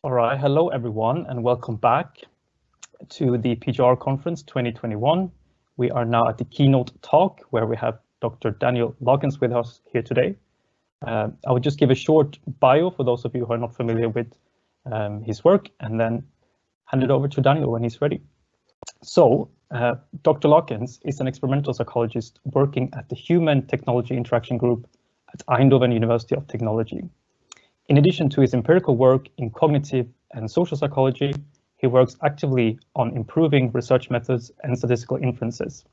All right, hello everyone, and welcome back to the PGR Conference 2021. We are now at the Keynote talk where we have Dr. Daniël Lakens with us here today. I will just give a short bio for those of you who are not familiar with his work, and then hand it over to Daniël when he's ready. So, Dr. Lakens is an experimental psychologist working at the Human Technology Interaction Group at Eindhoven University of Technology. In addition to his empirical work in cognitive and social psychology, he works actively on improving research methods and statistical inferences.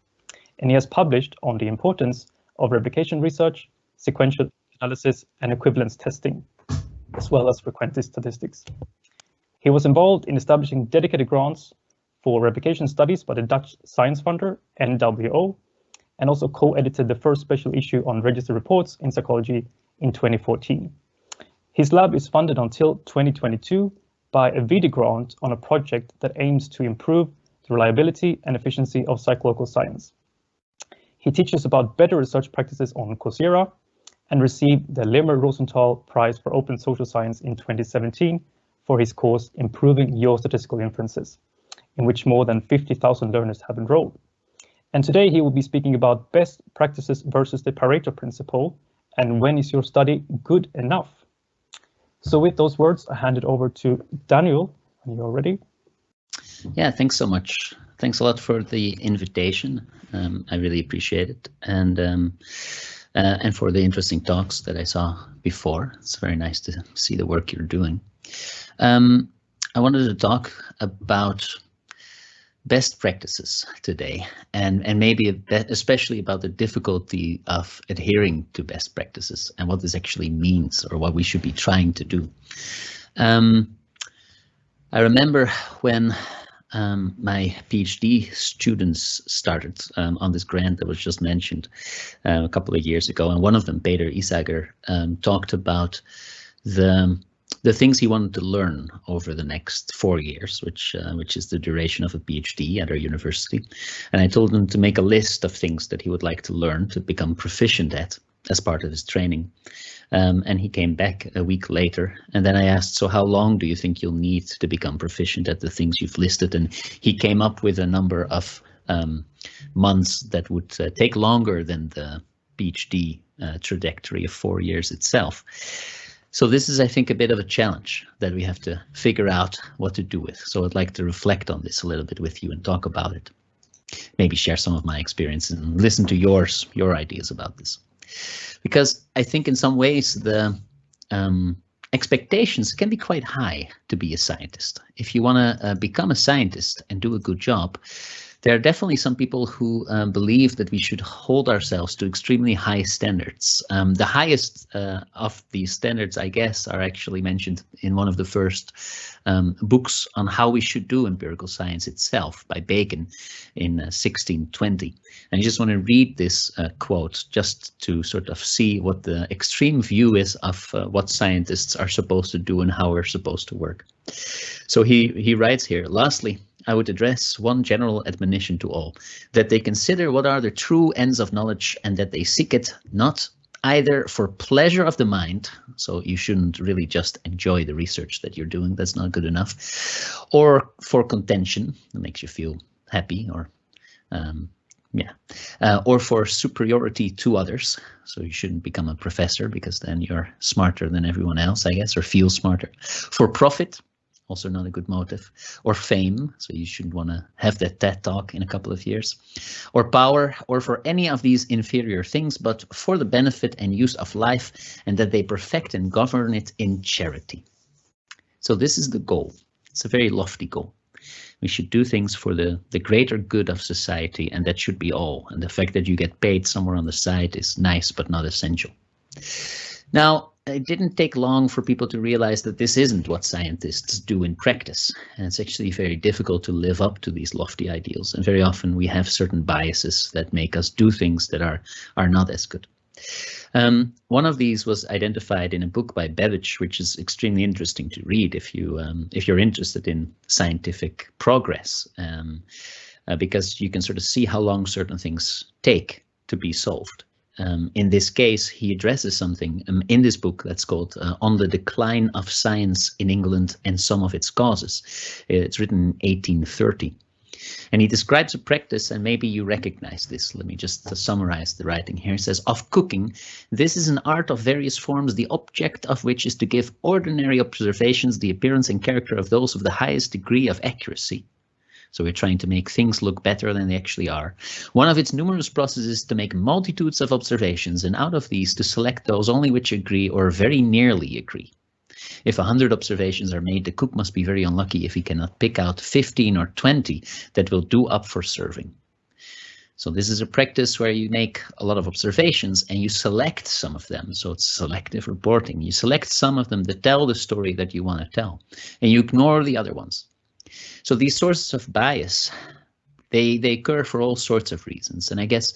And he has published on the importance of replication research, sequential analysis, and equivalence testing, as well as frequentist statistics. He was involved in establishing dedicated grants for replication studies by the Dutch science funder NWO, and also co-edited the first special issue on registered reports in psychology in 2014. His lab is funded until 2022 by a VD grant on a project that aims to improve the reliability and efficiency of psychological science. He teaches about better research practices on Coursera and received the Lermer-Rosenthal Prize for Open Social Science in 2017 for his course Improving Your Statistical Inferences, in which more than 50,000 learners have enrolled. And today he will be speaking about best practices versus the Pareto principle and when is your study good enough. So with those words, I hand it over to Daniël when you're ready. Yeah, thanks so much. Thanks a lot for the invitation. I really appreciate it. And for the interesting talks that I saw before. It's very nice to see the work you're doing. I wanted to talk about best practices today, and maybe especially about the difficulty of adhering to best practices and what this actually means or what we should be trying to do. I remember when my PhD students started on this grant that was just mentioned a couple of years ago, and one of them, Peter Isager, talked about the things he wanted to learn over the next 4 years, which is the duration of a PhD at our university. And I told him to make a list of things that he would like to learn to become proficient at as part of his training. And he came back a week later, and then I asked, so how long do you think you'll need to become proficient at the things you've listed? And he came up with a number of months that would take longer than the PhD trajectory of 4 years itself. So this is, I think, a bit of a challenge that we have to figure out what to do with. So I'd like to reflect on this a little bit with you and talk about it. Maybe share some of my experience and listen to your ideas about this. Because I think in some ways the expectations can be quite high to be a scientist. If you want to become a scientist and do a good job, there are definitely some people who believe that we should hold ourselves to extremely high standards. The highest of these standards, I guess, are actually mentioned in one of the first books on how we should do empirical science itself by Bacon in 1620. And I just want to read this quote just to sort of see what the extreme view is of what scientists are supposed to do and how we're supposed to work. So he writes here, lastly, I would address one general admonition to all, that they consider what are the true ends of knowledge and that they seek it not either for pleasure of the mind, so you shouldn't really just enjoy the research that you're doing, that's not good enough, or for contention, that makes you feel happy, or or for superiority to others, so you shouldn't become a professor because then you're smarter than everyone else, I guess, or feel smarter, for profit, also not a good motive, or fame, so you shouldn't want to have that TED talk in a couple of years, or power, or for any of these inferior things, but for the benefit and use of life, and that they perfect and govern it in charity. So this is the goal. It's a very lofty goal. We should do things for the greater good of society, and that should be all. And the fact that you get paid somewhere on the side is nice, but not essential. Now, it didn't take long for people to realize that this isn't what scientists do in practice. And it's actually very difficult to live up to these lofty ideals. And very often we have certain biases that make us do things that are not as good. One of these was identified in a book by Babbage, which is extremely interesting to read if you're interested in scientific progress, because you can sort of see how long certain things take to be solved. in this case, he addresses something in this book that's called On the Decline of Science in England and Some of Its Causes. It's written in 1830. And he describes a practice, and maybe you recognize this. Let me just summarize the writing here. He says, of cooking, this is an art of various forms, the object of which is to give ordinary observations the appearance and character of those of the highest degree of accuracy. So we're trying to make things look better than they actually are. One of its numerous processes is to make multitudes of observations, and out of these to select those only which agree or very nearly agree. If 100 observations are made, the cook must be very unlucky if he cannot pick out 15 or 20 that will do up for serving. So this is a practice where you make a lot of observations and you select some of them. So it's selective reporting. You select some of them that tell the story that you want to tell, and you ignore the other ones. So these sources of bias, they occur for all sorts of reasons. And I guess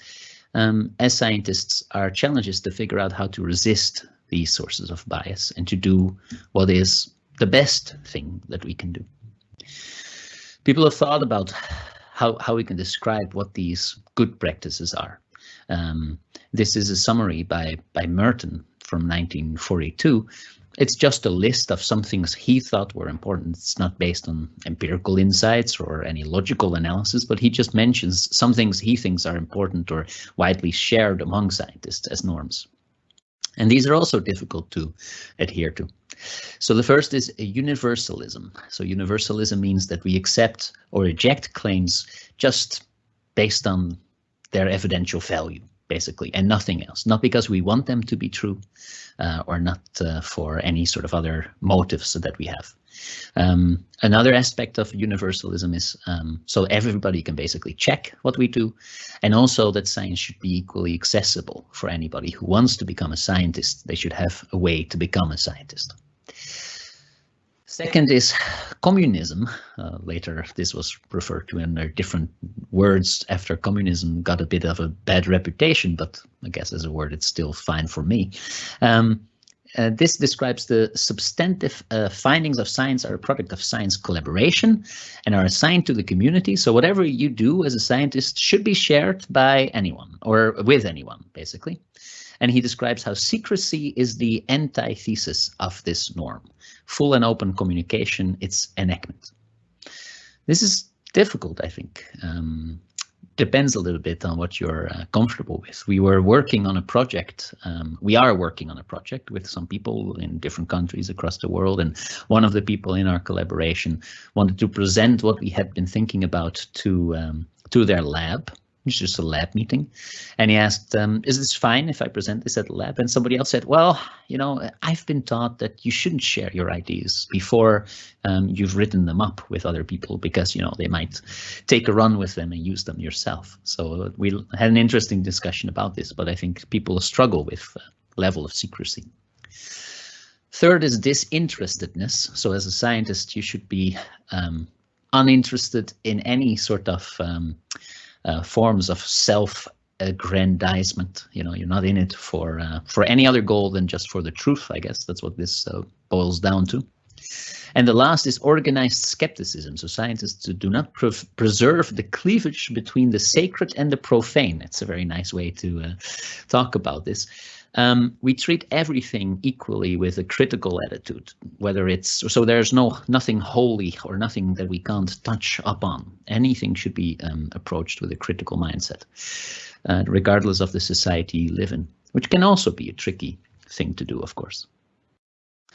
as scientists, our challenge is to figure out how to resist these sources of bias and to do what is the best thing that we can do. People have thought about how we can describe what these good practices are. This is a summary by Merton from 1942. It's just a list of some things he thought were important. It's not based on empirical insights or any logical analysis, but he just mentions some things he thinks are important or widely shared among scientists as norms. And these are also difficult to adhere to. So the first is a universalism. So universalism means that we accept or reject claims just based on their evidential value, basically, and nothing else. Not because we want them to be true or not for any sort of other motives that we have. Another aspect of universalism is so everybody can basically check what we do, and also that science should be equally accessible for anybody who wants to become a scientist. They should have a way to become a scientist. Second is communism. Later, this was referred to in different words after communism got a bit of a bad reputation, but I guess as a word, it's still fine for me. This describes the substantive findings of science are a product of science collaboration and are assigned to the community. So whatever you do as a scientist should be shared by anyone or with anyone, basically. And he describes how secrecy is the antithesis of this norm. Full and open communication, its enactment. This is difficult, I think. Depends a little bit on what you're comfortable with. We were working on a project. We are working on a project with some people in different countries across the world. And one of the people in our collaboration wanted to present what we had been thinking about to their lab. It's just a lab meeting. And he asked, is this fine if I present this at the lab? And somebody else said, well, you know, I've been taught that you shouldn't share your ideas before you've written them up with other people because, you know, they might take a run with them and use them yourself. So we had an interesting discussion about this, but I think people struggle with level of secrecy. Third is disinterestedness. So as a scientist, you should be uninterested in any sort of forms of self-aggrandizement. You know, you're not in it for any other goal than just for the truth. I guess that's what this boils down to. And the last is organized skepticism. So scientists do not preserve the cleavage between the sacred and the profane. It's a very nice way to talk about this. We treat everything equally with a critical attitude, whether it's so there's nothing holy or nothing that we can't touch upon. Anything should be approached with a critical mindset, regardless of the society you live in, which can also be a tricky thing to do, of course.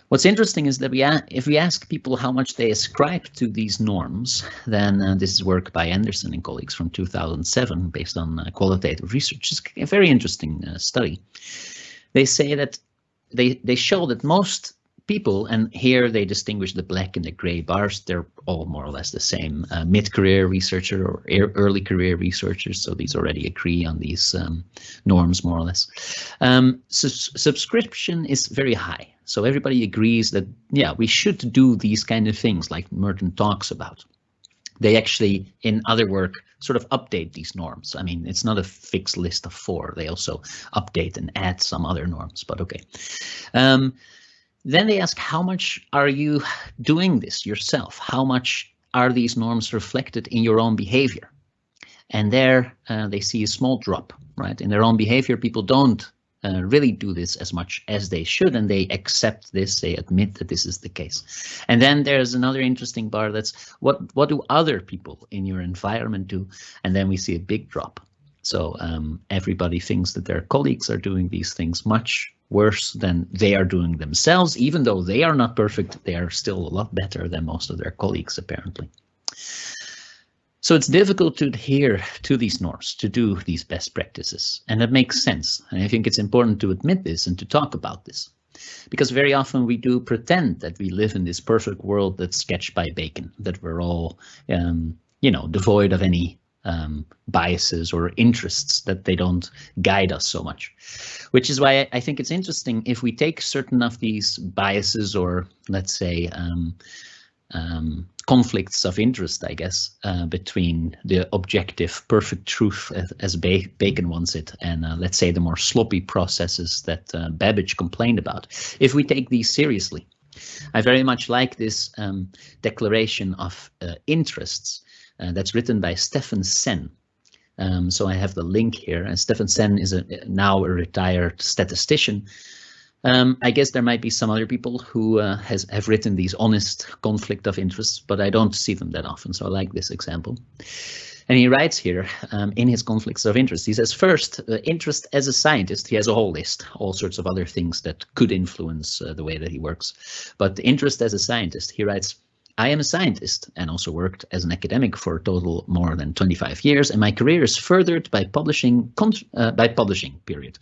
What's interesting is that if we ask people how much they ascribe to these norms, then this is work by Anderson and colleagues from 2007 based on qualitative research. It's a very interesting study. They say that they show that most people, and here they distinguish the black and the gray bars, they're all more or less the same, mid-career researcher or early career researchers, so these already agree on these norms more or less. Subscription is very high, so everybody agrees that, yeah, we should do these kind of things like Merton talks about. They actually, in other work, sort of update these norms. I mean, it's not a fixed list of 4. They also update and add some other norms, but okay. Then they ask, how much are you doing this yourself? How much are these norms reflected in your own behavior? And there they see a small drop, right? In their own behavior, people don't really do this as much as they should, and they accept this, they admit that this is the case. And then there's another interesting bar that's what do other people in your environment do? And then we see a big drop. So everybody thinks that their colleagues are doing these things much worse than they are doing themselves. Even though they are not perfect, they are still a lot better than most of their colleagues, apparently. So it's difficult to adhere to these norms, to do these best practices, and that makes sense. And I think it's important to admit this and to talk about this, because very often we do pretend that we live in this perfect world that's sketched by Bacon, that we're all, devoid of any biases or interests, that they don't guide us so much. Which is why I think it's interesting if we take certain of these biases, or let's say conflicts of interest, I guess, between the objective perfect truth, as Bacon wants it, and let's say the more sloppy processes that Babbage complained about. If we take these seriously, I very much like this declaration of interests that's written by Stephen Sen. So I have the link here, and Stephen Sen is now a retired statistician. I guess there might be some other people who have written these honest conflict of interests, but I don't see them that often, so I like this example. And he writes here in his conflicts of interest, he says, first, interest as a scientist, he has a whole list, all sorts of other things that could influence the way that he works. But interest as a scientist, he writes, I am a scientist and also worked as an academic for a total more than 25 years, and my career is furthered by publishing, period.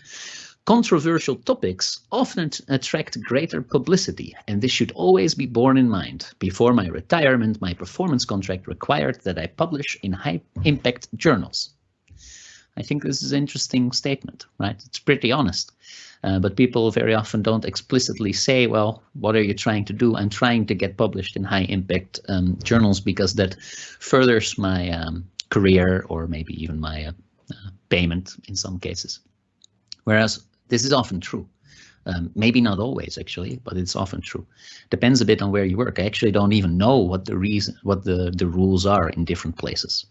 Controversial topics often attract greater publicity, and this should always be borne in mind. Before my retirement, my performance contract required that I publish in high-impact journals. I think this is an interesting statement, right? It's pretty honest, but people very often don't explicitly say, well, what are you trying to do? I'm trying to get published in high-impact journals because that furthers my career, or maybe even my payment in some cases. Whereas this is often true. Maybe not always, actually, but it's often true. Depends a bit on where you work. I actually don't even know what the rules are in different places.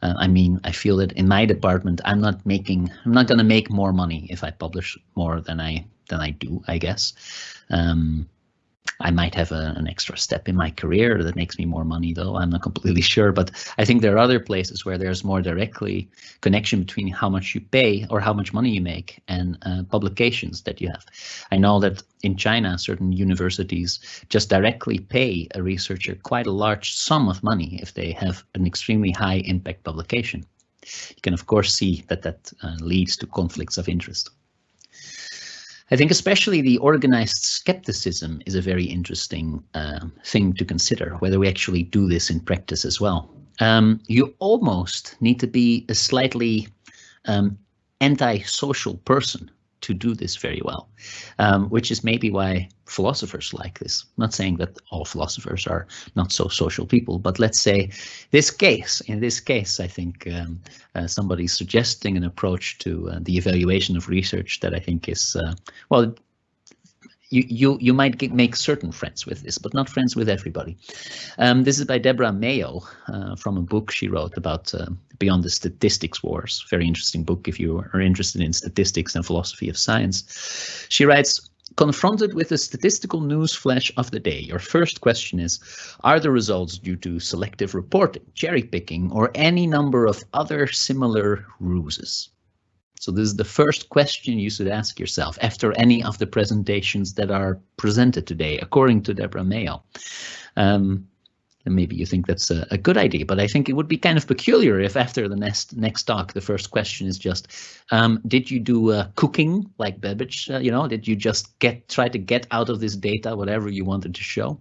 I mean, I feel that in my department, I'm not going to make more money if I publish more than I do, I guess. I might have an extra step in my career that makes me more money, though. I'm not completely sure, but I think there are other places where there's more directly connection between how much you pay or how much money you make and publications that you have. I know that in China, certain universities just directly pay a researcher quite a large sum of money if they have an extremely high impact publication. You can, of course, see that leads to conflicts of interest. I think especially the organized skepticism is a very interesting thing to consider, whether we actually do this in practice as well. You almost need to be a slightly anti-social person to do this very well, which is maybe why philosophers like this. I'm not saying that all philosophers are not so social people, but let's say in this case, I think somebody's suggesting an approach to the evaluation of research that I think is, well, you might make certain friends with this, but not friends with everybody. This is by Deborah Mayo from a book she wrote about Beyond the Statistics Wars. Very interesting book if you are interested in statistics and philosophy of science. She writes, confronted with the statistical news flash of the day, your first question is, are the results due to selective reporting, cherry picking, or any number of other similar ruses? So this is the first question you should ask yourself after any of the presentations that are presented today, according to Deborah Mayo. And maybe you think that's a good idea, but I think it would be kind of peculiar if after the next talk, the first question is just, did you do cooking like Babbage? Did you just try to get out of this data whatever you wanted to show?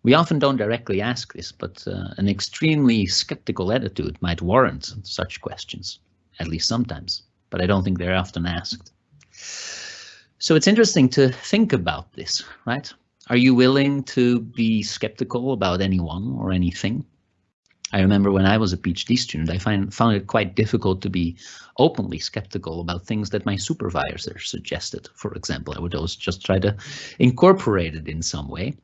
We often don't directly ask this, but an extremely skeptical attitude might warrant such questions. At least sometimes, but I don't think they're often asked. So it's interesting to think about this, right? Are you willing to be skeptical about anyone or anything? I remember when I was a PhD student, I found it quite difficult to be openly skeptical about things that my supervisor suggested. For example, I would always just try to incorporate it in some way.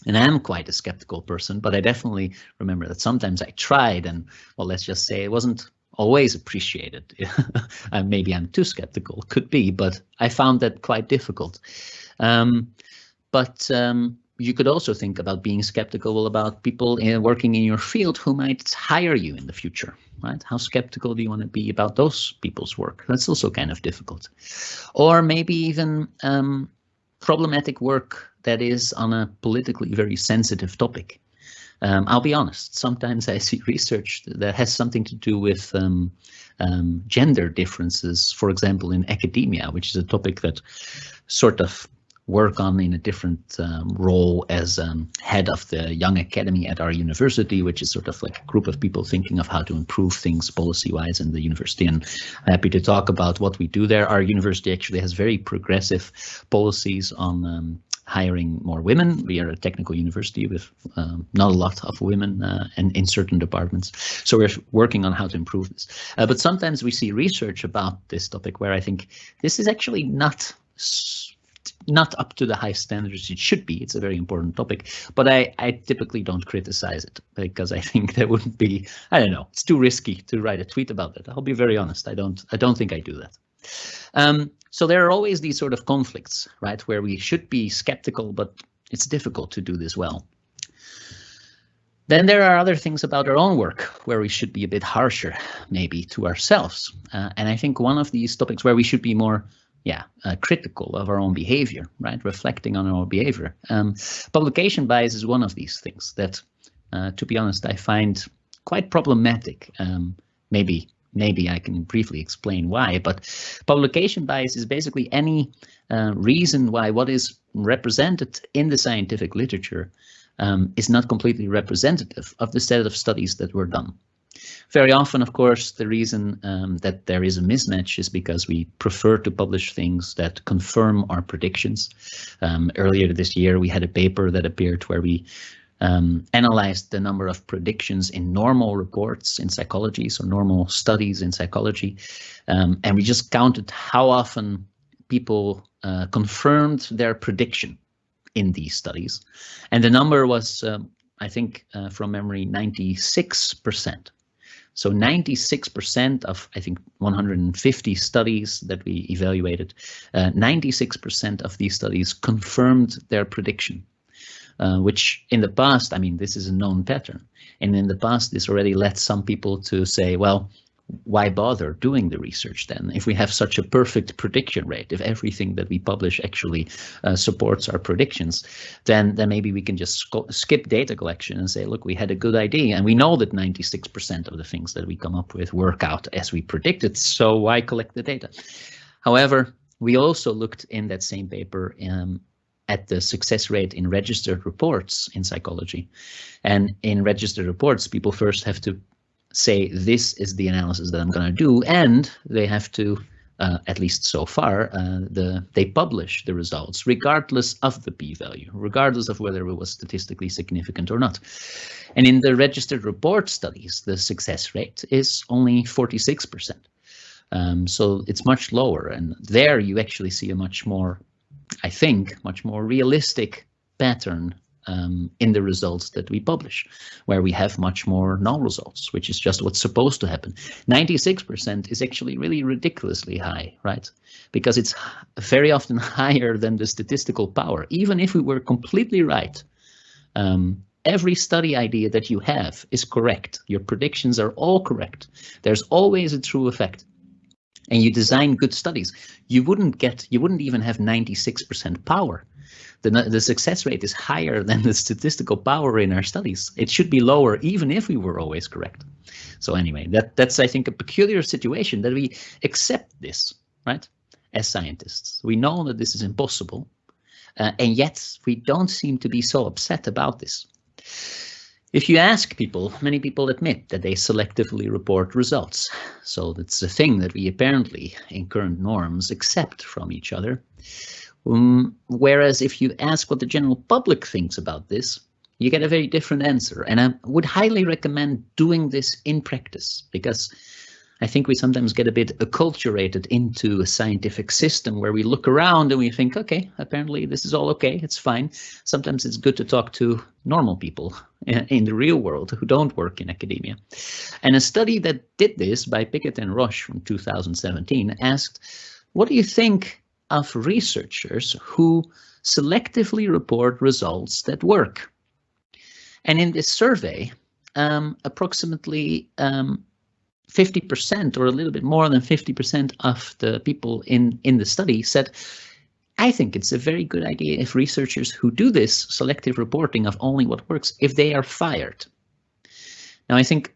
And I'm quite a skeptical person, but I definitely remember that sometimes I tried, and well, let's just say it wasn't always appreciated. Maybe I'm too skeptical, could be, but I found that quite difficult. But you could also think about being skeptical about people working in your field who might hire you in the future, right? How skeptical do you want to be about those people's work? That's also kind of difficult. Or maybe even problematic work that is on a politically very sensitive topic. I'll be honest, sometimes I see research that has something to do with gender differences, for example, in academia, which is a topic that sort of work on in a different role as head of the Young Academy at our university, which is sort of like a group of people thinking of how to improve things policy-wise in the university. And I'm happy to talk about what we do there. Our university actually has very progressive policies on hiring more women. We are a technical university with not a lot of women and in certain departments. So we're working on how to improve this. But sometimes we see research about this topic where I think this is actually not up to the high standards it should be. It's a very important topic, but I typically don't criticize it because I think that wouldn't be, I don't know, it's too risky to write a tweet about that. I'll be very honest. I don't think I do that. So there are always these sort of conflicts, right, where we should be skeptical, but it's difficult to do this well. Then there are other things about our own work where we should be a bit harsher, maybe, to ourselves. And I think one of these topics where we should be more critical of our own behavior, right? Reflecting on our behavior. Publication bias is one of these things that, to be honest, I find quite problematic. Maybe I can briefly explain why, but publication bias is basically any reason why what is represented in the scientific literature is not completely representative of the set of studies that were done. Very often, of course, the reason that there is a mismatch is because we prefer to publish things that confirm our predictions. Earlier this year, we had a paper that appeared where we analyzed the number of predictions in normal reports in psychology, so normal studies in psychology, and we just counted how often people confirmed their prediction in these studies. And the number was, I think, from memory, 96%. So 96% of, I think, 150 studies that we evaluated, 96% of these studies confirmed their prediction, which in the past, I mean, this is a known pattern. And in the past, this already led some people to say, well, why bother doing the research then? If we have such a perfect prediction rate, if everything that we publish actually supports our predictions, then maybe we can just skip data collection and say, look, we had a good idea. And we know that 96% of the things that we come up with work out as we predicted. So why collect the data? However, we also looked in that same paper at the success rate in registered reports in psychology. And in registered reports, people first have to say, this is the analysis that I'm going to do, and they have to, at least so far, they publish the results regardless of the p-value, regardless of whether it was statistically significant or not. And in the registered report studies, the success rate is only 46%. So it's much lower, and there you actually see a much more, I think, much more realistic pattern in the results that we publish, where we have much more null results, which is just what's supposed to happen. 96% is actually really ridiculously high, right? Because it's very often higher than the statistical power. Even if we were completely right, every study idea that you have is correct. Your predictions are all correct. There's always a true effect. And you design good studies, you wouldn't even have 96% power. The success rate is higher than the statistical power in our studies. It should be lower even if we were always correct. So anyway, that's I think a peculiar situation that we accept this, right? As scientists, we know that this is impossible, and yet we don't seem to be so upset about this. If you ask people, many people admit that they selectively report results. So that's a thing that we apparently, in current norms, accept from each other. Whereas if you ask what the general public thinks about this, you get a very different answer. And I would highly recommend doing this in practice, because I think we sometimes get a bit acculturated into a scientific system where we look around and we think, okay, apparently this is all okay, it's fine. Sometimes it's good to talk to normal people in the real world who don't work in academia. And a study that did this by Pickett and Roche from 2017 asked, what do you think of researchers who selectively report results that work? And in this survey, approximately 50% or a little bit more than 50% of the people in the study said, I think it's a very good idea if researchers who do this selective reporting of only what works, if they are fired. Now, I think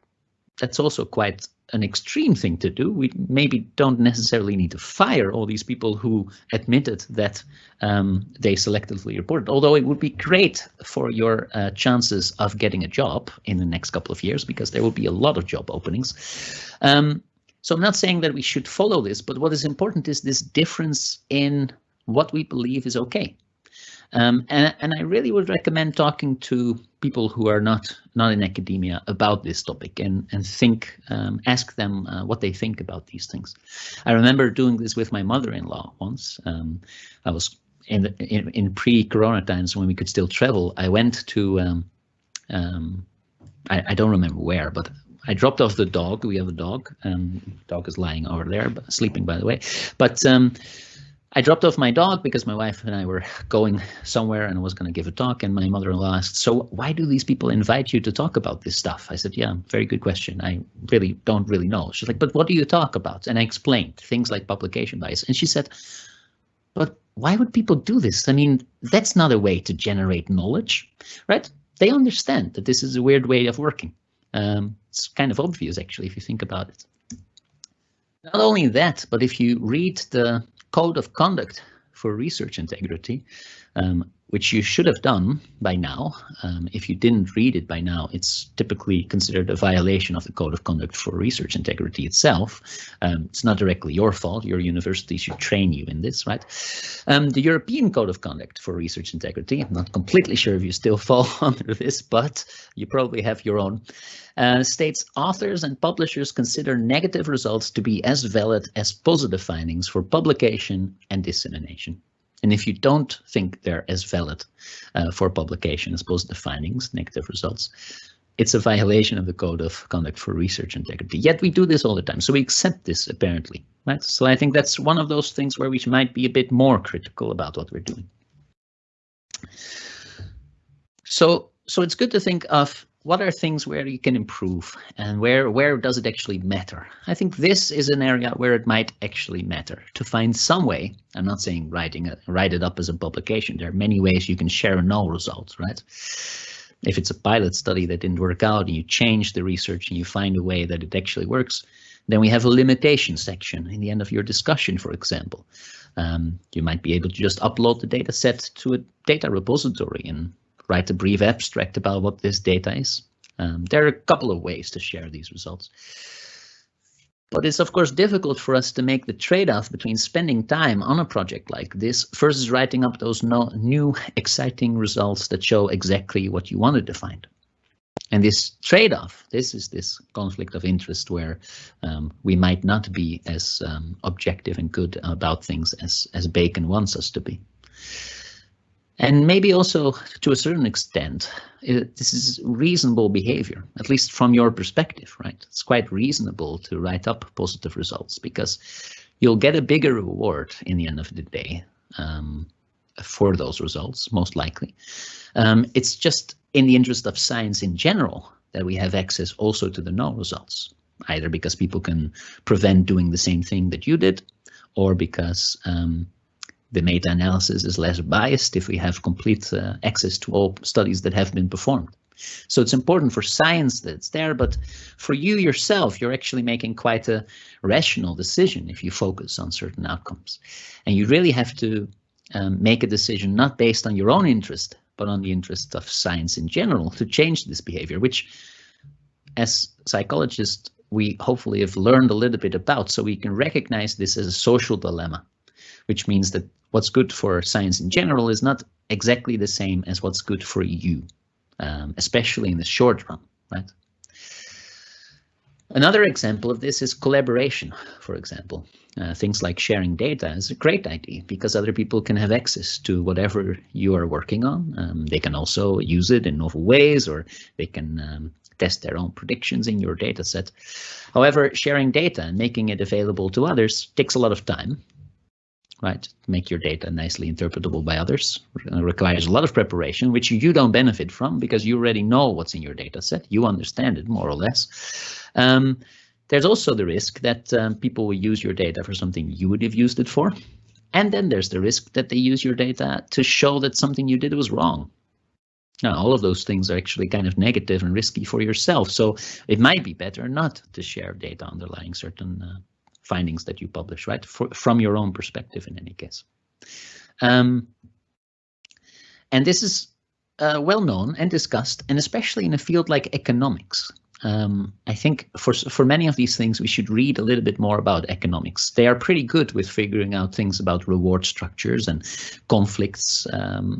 that's also quite an extreme thing to do. We maybe don't necessarily need to fire all these people who admitted that they selectively reported, although it would be great for your chances of getting a job in the next couple of years, because there will be a lot of job openings. So I'm not saying that we should follow this, but what is important is this difference in what we believe is okay. And I really would recommend talking to people who are not in academia about this topic and ask them what they think about these things. I remember doing this with my mother-in-law once. I was in pre-corona times when we could still travel. I went to I don't remember where, but I dropped off the dog. We have a dog. Dog is lying over there, sleeping, by the way. But I dropped off my dog because my wife and I were going somewhere and I was going to give a talk, and my mother-in-law asked, so why do these people invite you to talk about this stuff? I said, yeah, very good question. I really don't really know. She's like, but what do you talk about? And I explained things like publication bias. And she said, but why would people do this? I mean, that's not a way to generate knowledge, right? They understand that this is a weird way of working. It's kind of obvious, actually, if you think about it. Not only that, but if you read the Code of Conduct for Research Integrity, which you should have done by now. If you didn't read it by now, it's typically considered a violation of the Code of Conduct for Research Integrity itself. It's not directly your fault. Your university should train you in this, right? The European Code of Conduct for Research Integrity, I'm not completely sure if you still fall under this, but you probably have your own, states authors and publishers consider negative results to be as valid as positive findings for publication and dissemination. And if you don't think they're as valid for publication as positive findings, negative results, it's a violation of the Code of Conduct for Research Integrity. Yet we do this all the time, so we accept this apparently, right? So I think that's one of those things where we might be a bit more critical about what we're doing. So it's good to think of what are things where you can improve and where does it actually matter? I think this is an area where it might actually matter to find some way. I'm not saying write it up as a publication. There are many ways you can share null results, right? If it's a pilot study that didn't work out and you change the research and you find a way that it actually works, then we have a limitation section in the end of your discussion, for example. You might be able to just upload the data set to a data repository and write a brief abstract about what this data is. There are a couple of ways to share these results. But it's of course difficult for us to make the trade-off between spending time on a project like this versus writing up those new exciting results that show exactly what you wanted to find. And this trade-off, this is this conflict of interest where we might not be as objective and good about things as Bacon wants us to be. And maybe also, to a certain extent, this is reasonable behavior, at least from your perspective, right? It's quite reasonable to write up positive results because you'll get a bigger reward in the end of the day for those results, most likely. It's just in the interest of science in general that we have access also to the null results, either because people can prevent doing the same thing that you did, or because the meta-analysis is less biased if we have complete access to all studies that have been performed. So it's important for science that it's there, but for you yourself, you're actually making quite a rational decision if you focus on certain outcomes. And you really have to make a decision not based on your own interest, but on the interest of science in general to change this behavior, which as psychologists, we hopefully have learned a little bit about, so we can recognize this as a social dilemma, which means that what's good for science in general is not exactly the same as what's good for you, especially in the short run, right? Another example of this is collaboration, for example. Things like sharing data is a great idea because other people can have access to whatever you are working on. They can also use it in novel ways, or they can test their own predictions in your data set. However, sharing data and making it available to others takes a lot of time, right? Make your data nicely interpretable by others requires a lot of preparation, which you don't benefit from because you already know what's in your data set. You understand it more or less. There's also the risk that people will use your data for something you would have used it for. And then there's the risk that they use your data to show that something you did was wrong. Now, all of those things are actually kind of negative and risky for yourself. So it might be better not to share data underlying certain findings that you publish, right? From your own perspective in any case. And this is well known and discussed, and especially in a field like economics. I think for many of these things, we should read a little bit more about economics. They are pretty good with figuring out things about reward structures and conflicts,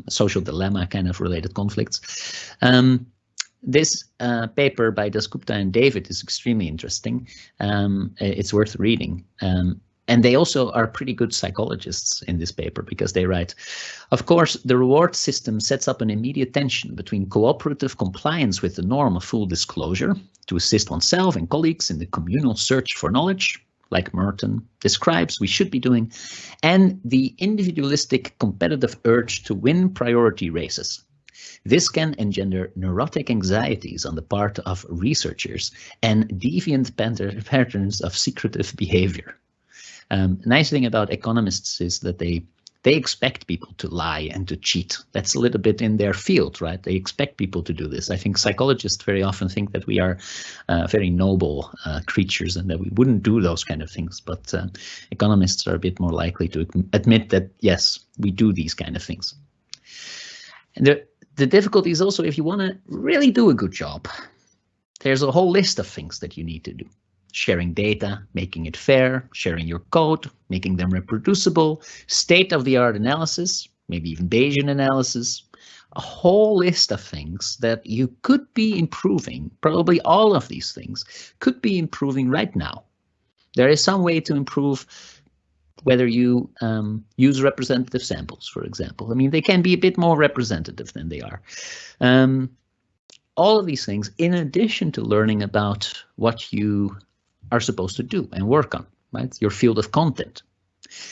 social dilemma kind of related conflicts. This paper by Dasgupta and David is extremely interesting. It's worth reading. And they also are pretty good psychologists in this paper because they write, of course, the reward system sets up an immediate tension between cooperative compliance with the norm of full disclosure to assist oneself and colleagues in the communal search for knowledge, like Merton describes we should be doing, and the individualistic competitive urge to win priority races. This can engender neurotic anxieties on the part of researchers and deviant patterns of secretive behavior. Nice thing about economists is that they expect people to lie and to cheat. That's a little bit in their field, right? They expect people to do this. I think psychologists very often think that we are very noble creatures and that we wouldn't do those kind of things. But economists are a bit more likely to admit that, yes, we do these kind of things. And the difficulty is also if you want to really do a good job, there's a whole list of things that you need to do. Sharing data, making it fair, sharing your code, making them reproducible, state-of-the-art analysis, maybe even Bayesian analysis, a whole list of things that you could be improving. Probably all of these things could be improving right now. There is some way to improve whether you use representative samples, for example. I mean, they can be a bit more representative than they are. All of these things, in addition to learning about what you are supposed to do and work on, right? Your field of content.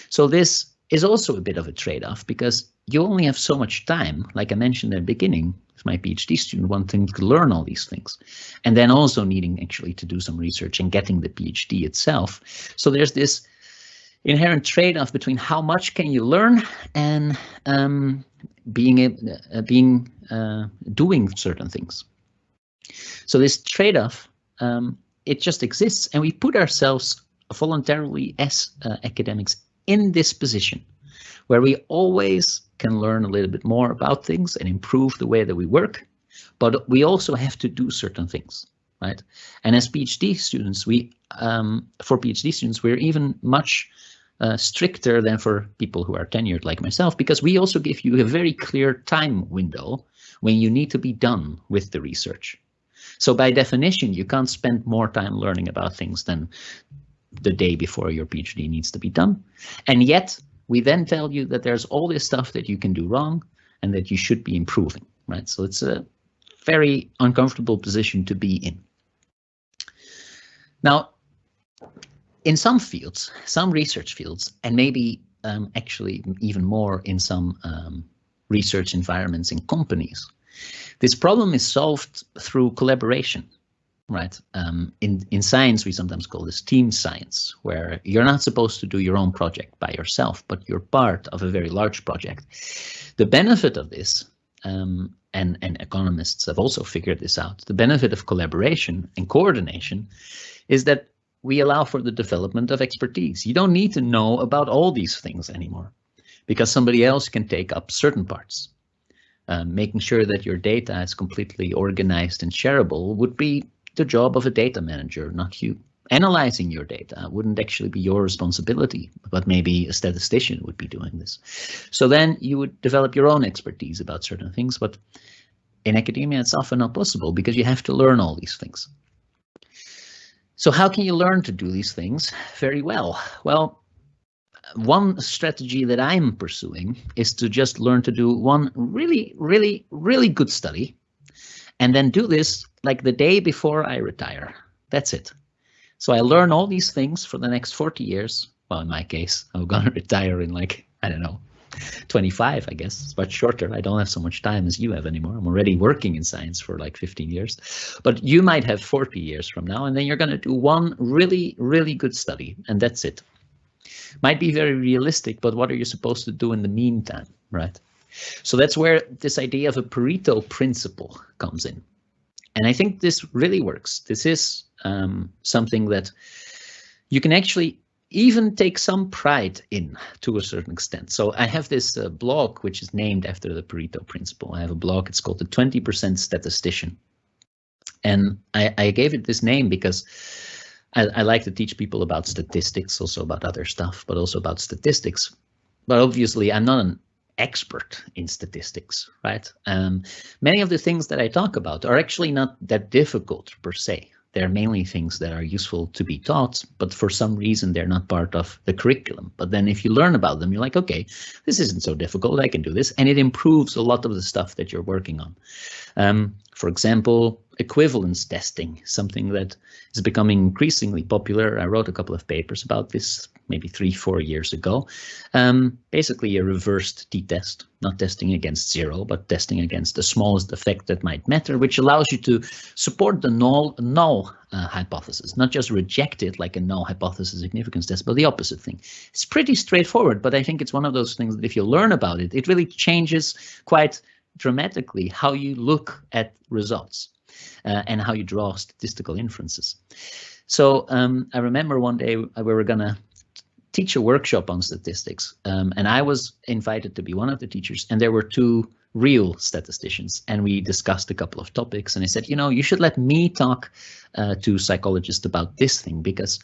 So this is also a bit of a trade-off because you only have so much time. Like I mentioned at the beginning, as my PhD student wanting to learn all these things, and then also needing actually to do some research and getting the PhD itself. So there's this inherent trade-off between how much can you learn and doing certain things. So this trade-off, it just exists, and we put ourselves voluntarily as academics in this position where we always can learn a little bit more about things and improve the way that we work, but we also have to do certain things, right? And as PhD students, for PhD students, we're even much stricter than for people who are tenured like myself, because we also give you a very clear time window when you need to be done with the research. So by definition, you can't spend more time learning about things than the day before your PhD needs to be done. And yet we then tell you that there's all this stuff that you can do wrong and that you should be improving, right? So it's a very uncomfortable position to be in. Now, in some fields, some research fields, and maybe actually even more in some research environments in companies, this problem is solved through collaboration, right? In science, we sometimes call this team science, where you're not supposed to do your own project by yourself, but you're part of a very large project. The benefit of this, and economists have also figured this out, the benefit of collaboration and coordination is that we allow for the development of expertise. You don't need to know about all these things anymore because somebody else can take up certain parts. Making sure that your data is completely organized and shareable would be the job of a data manager, not you. Analyzing your data wouldn't actually be your responsibility, but maybe a statistician would be doing this. So then you would develop your own expertise about certain things, but in academia it's often not possible because you have to learn all these things. So how can you learn to do these things very well? Well, one strategy that I'm pursuing is to just learn to do one really, really, really good study, and then do this like the day before I retire. That's it. So I learn all these things for the next 40 years. Well, in my case, I'm going to retire in like, I don't know, 25, I guess. It's much shorter. I don't have so much time as you have anymore. I'm already working in science for like 15 years. But you might have 40 years from now, and then you're going to do one really, really good study, and that's it. Might be very realistic, but what are you supposed to do in the meantime, right? So that's where this idea of a Pareto principle comes in. And I think this really works. This is something that you can actually even take some pride in to a certain extent. So I have this blog, which is named after the Pareto principle. I have a blog, it's called the 20% Statistician. And I gave it this name because I like to teach people about statistics, also about other stuff, but also about statistics. But obviously, I'm not an expert in statistics, right? Many of the things that I talk about are actually not that difficult per se. They're mainly things that are useful to be taught, but for some reason they're not part of the curriculum. But then if you learn about them, you're like, okay, this isn't so difficult, I can do this. And it improves a lot of the stuff that you're working on. For example, equivalence testing, something that is becoming increasingly popular. I wrote a couple of papers about this maybe 3-4 years ago. Basically a reversed t-test, not testing against 0, but testing against the smallest effect that might matter, which allows you to support the null hypothesis, not just reject it like a null hypothesis significance test, but the opposite thing. It's pretty straightforward, but I think it's one of those things that if you learn about it, it really changes quite dramatically how you look at results and how you draw statistical inferences. So I remember one day we were going to teach a workshop on statistics, and I was invited to be one of the teachers, and there were 2 real statisticians, and we discussed a couple of topics, and I said, you know, you should let me talk to psychologists about this thing, because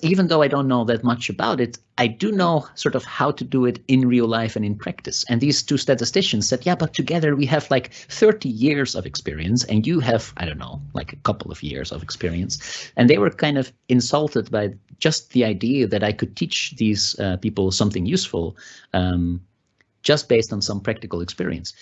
even though I don't know that much about it, I do know sort of how to do it in real life and in practice. And these 2 statisticians said, yeah, but together we have like 30 years of experience and you have, I don't know, like a couple of years of experience. And they were kind of insulted by just the idea that I could teach these people something useful just based on some practical experience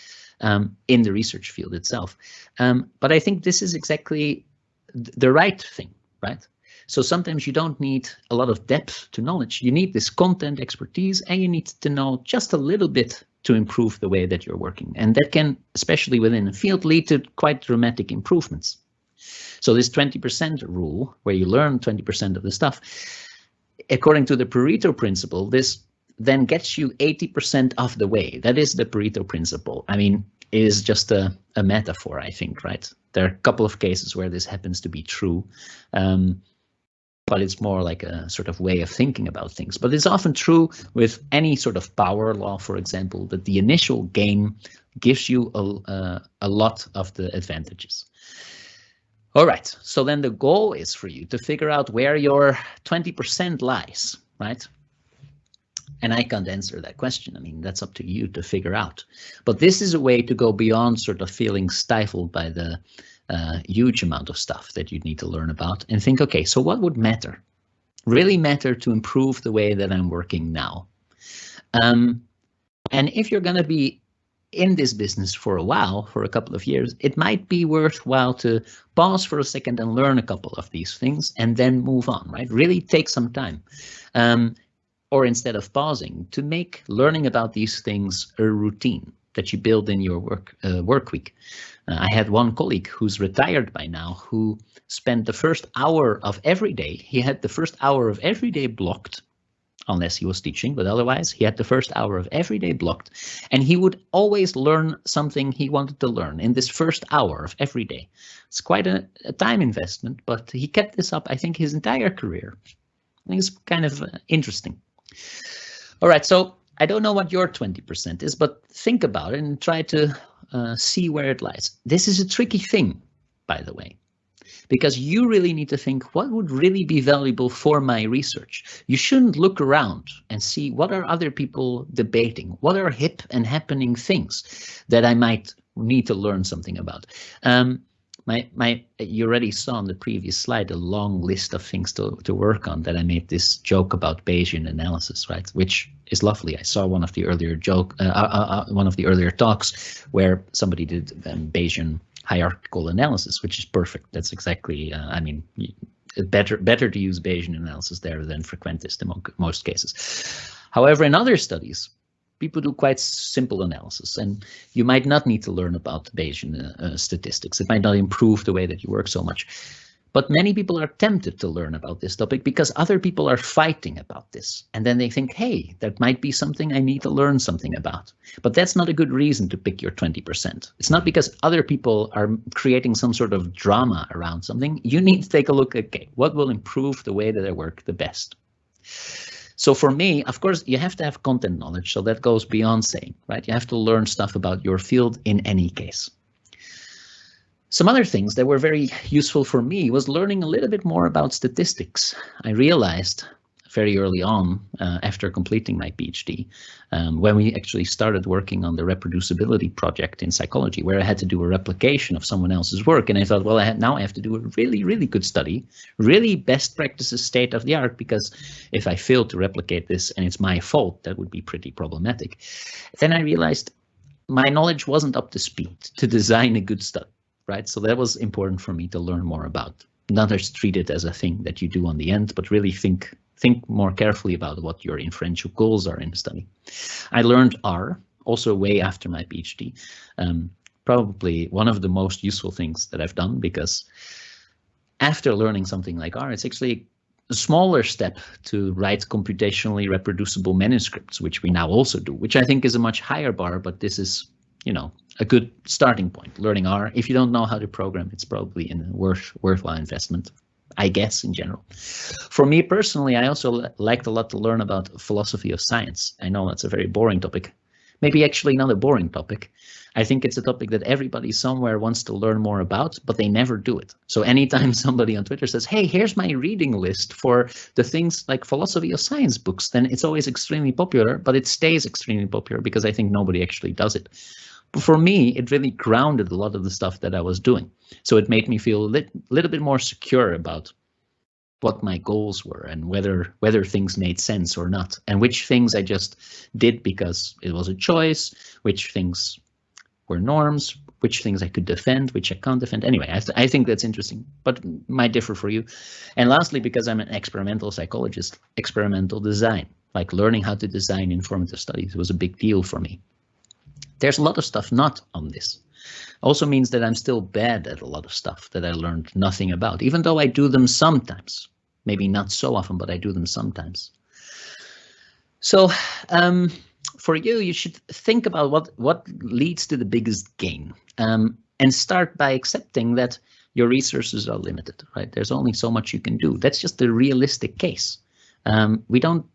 in the research field itself. But I think this is exactly the right thing, right? So sometimes you don't need a lot of depth to knowledge. You need this content expertise, and you need to know just a little bit to improve the way that you're working. And that can, especially within a field, lead to quite dramatic improvements. So this 20% rule, where you learn 20% of the stuff, according to the Pareto principle, this then gets you 80% of the way. That is the Pareto principle. I mean, it is just a metaphor, I think, right? There are a couple of cases where this happens to be true. But it's more like a sort of way of thinking about things. But it's often true with any sort of power law, for example, that the initial gain gives you a lot of the advantages. All right, so then the goal is for you to figure out where your 20% lies, right? And I can't answer that question. I mean, that's up to you to figure out. But this is a way to go beyond sort of feeling stifled by the huge amount of stuff that you need to learn about and think, okay, so what would really matter to improve the way that I'm working now? And if you're going to be in this business for a while, for a couple of years, it might be worthwhile to pause for a second and learn a couple of these things and then move on, right? Really take some time. Or instead of pausing, to make learning about these things a routine that you build in your work week. I had one colleague who's retired by now who spent the first hour of every day. He had the first hour of every day blocked, unless he was teaching, but otherwise he had the first hour of every day blocked. And he would always learn something he wanted to learn in this first hour of every day. It's quite a time investment, but he kept this up, I think, his entire career. I think it's kind of interesting. All right, so I don't know what your 20% is, but think about it and try to see where it lies. This is a tricky thing, by the way, because you really need to think what would really be valuable for my research. You shouldn't look around and see what are other people debating, what are hip and happening things that I might need to learn something about. You already saw on the previous slide a long list of things to work on, that I made this joke about Bayesian analysis, right? Which is lovely. I saw one of the earlier talks where somebody did Bayesian hierarchical analysis, which is perfect. That's exactly, I mean, better to use Bayesian analysis there than frequentist in most cases. However, in other studies, people do quite simple analysis, and you might not need to learn about Bayesian statistics. It might not improve the way that you work so much. But many people are tempted to learn about this topic because other people are fighting about this. And then they think, hey, that might be something I need to learn something about. But that's not a good reason to pick your 20%. It's not because other people are creating some sort of drama around something. You need to take a look at, okay, what will improve the way that I work the best? So for me, of course, you have to have content knowledge. So that goes beyond saying, right? You have to learn stuff about your field in any case. Some other things that were very useful for me was learning a little bit more about statistics. I realized very early on, after completing my PhD, when we actually started working on the reproducibility project in psychology, where I had to do a replication of someone else's work. And I thought, well, now I have to do a really, really good study, really best practices state of the art, because if I fail to replicate this and it's my fault, that would be pretty problematic. Then I realized my knowledge wasn't up to speed to design a good study. Right, so that was important for me to learn more about. Not just treat it as a thing that you do on the end, but really think more carefully about what your inferential goals are in the study. I learned R also way after my PhD. Probably one of the most useful things that I've done, because after learning something like R, it's actually a smaller step to write computationally reproducible manuscripts, which we now also do, which I think is a much higher bar, but this is, you know, a good starting point, learning R. If you don't know how to program, it's probably a worthwhile investment, I guess, in general. For me personally, I also liked a lot to learn about philosophy of science. I know that's a very boring topic, maybe actually not a boring topic. I think it's a topic that everybody somewhere wants to learn more about, but they never do it. So anytime somebody on Twitter says, hey, here's my reading list for the things like philosophy of science books, then it's always extremely popular, but it stays extremely popular because I think nobody actually does it. But for me, it really grounded a lot of the stuff that I was doing. So it made me feel a little bit more secure about what my goals were and whether things made sense or not, and which things I just did because it was a choice, which things were norms, which things I could defend, which I can't defend. Anyway, I think that's interesting, but might differ for you. And lastly, because I'm an experimental psychologist, experimental design, like learning how to design informative studies, was a big deal for me. There's a lot of stuff not on this. Also means that I'm still bad at a lot of stuff that I learned nothing about, even though I do them sometimes. Maybe not so often, but I do them sometimes. So for you, you should think about what leads to the biggest gain, and start by accepting that your resources are limited, right? There's only so much you can do. That's just the realistic case. We don't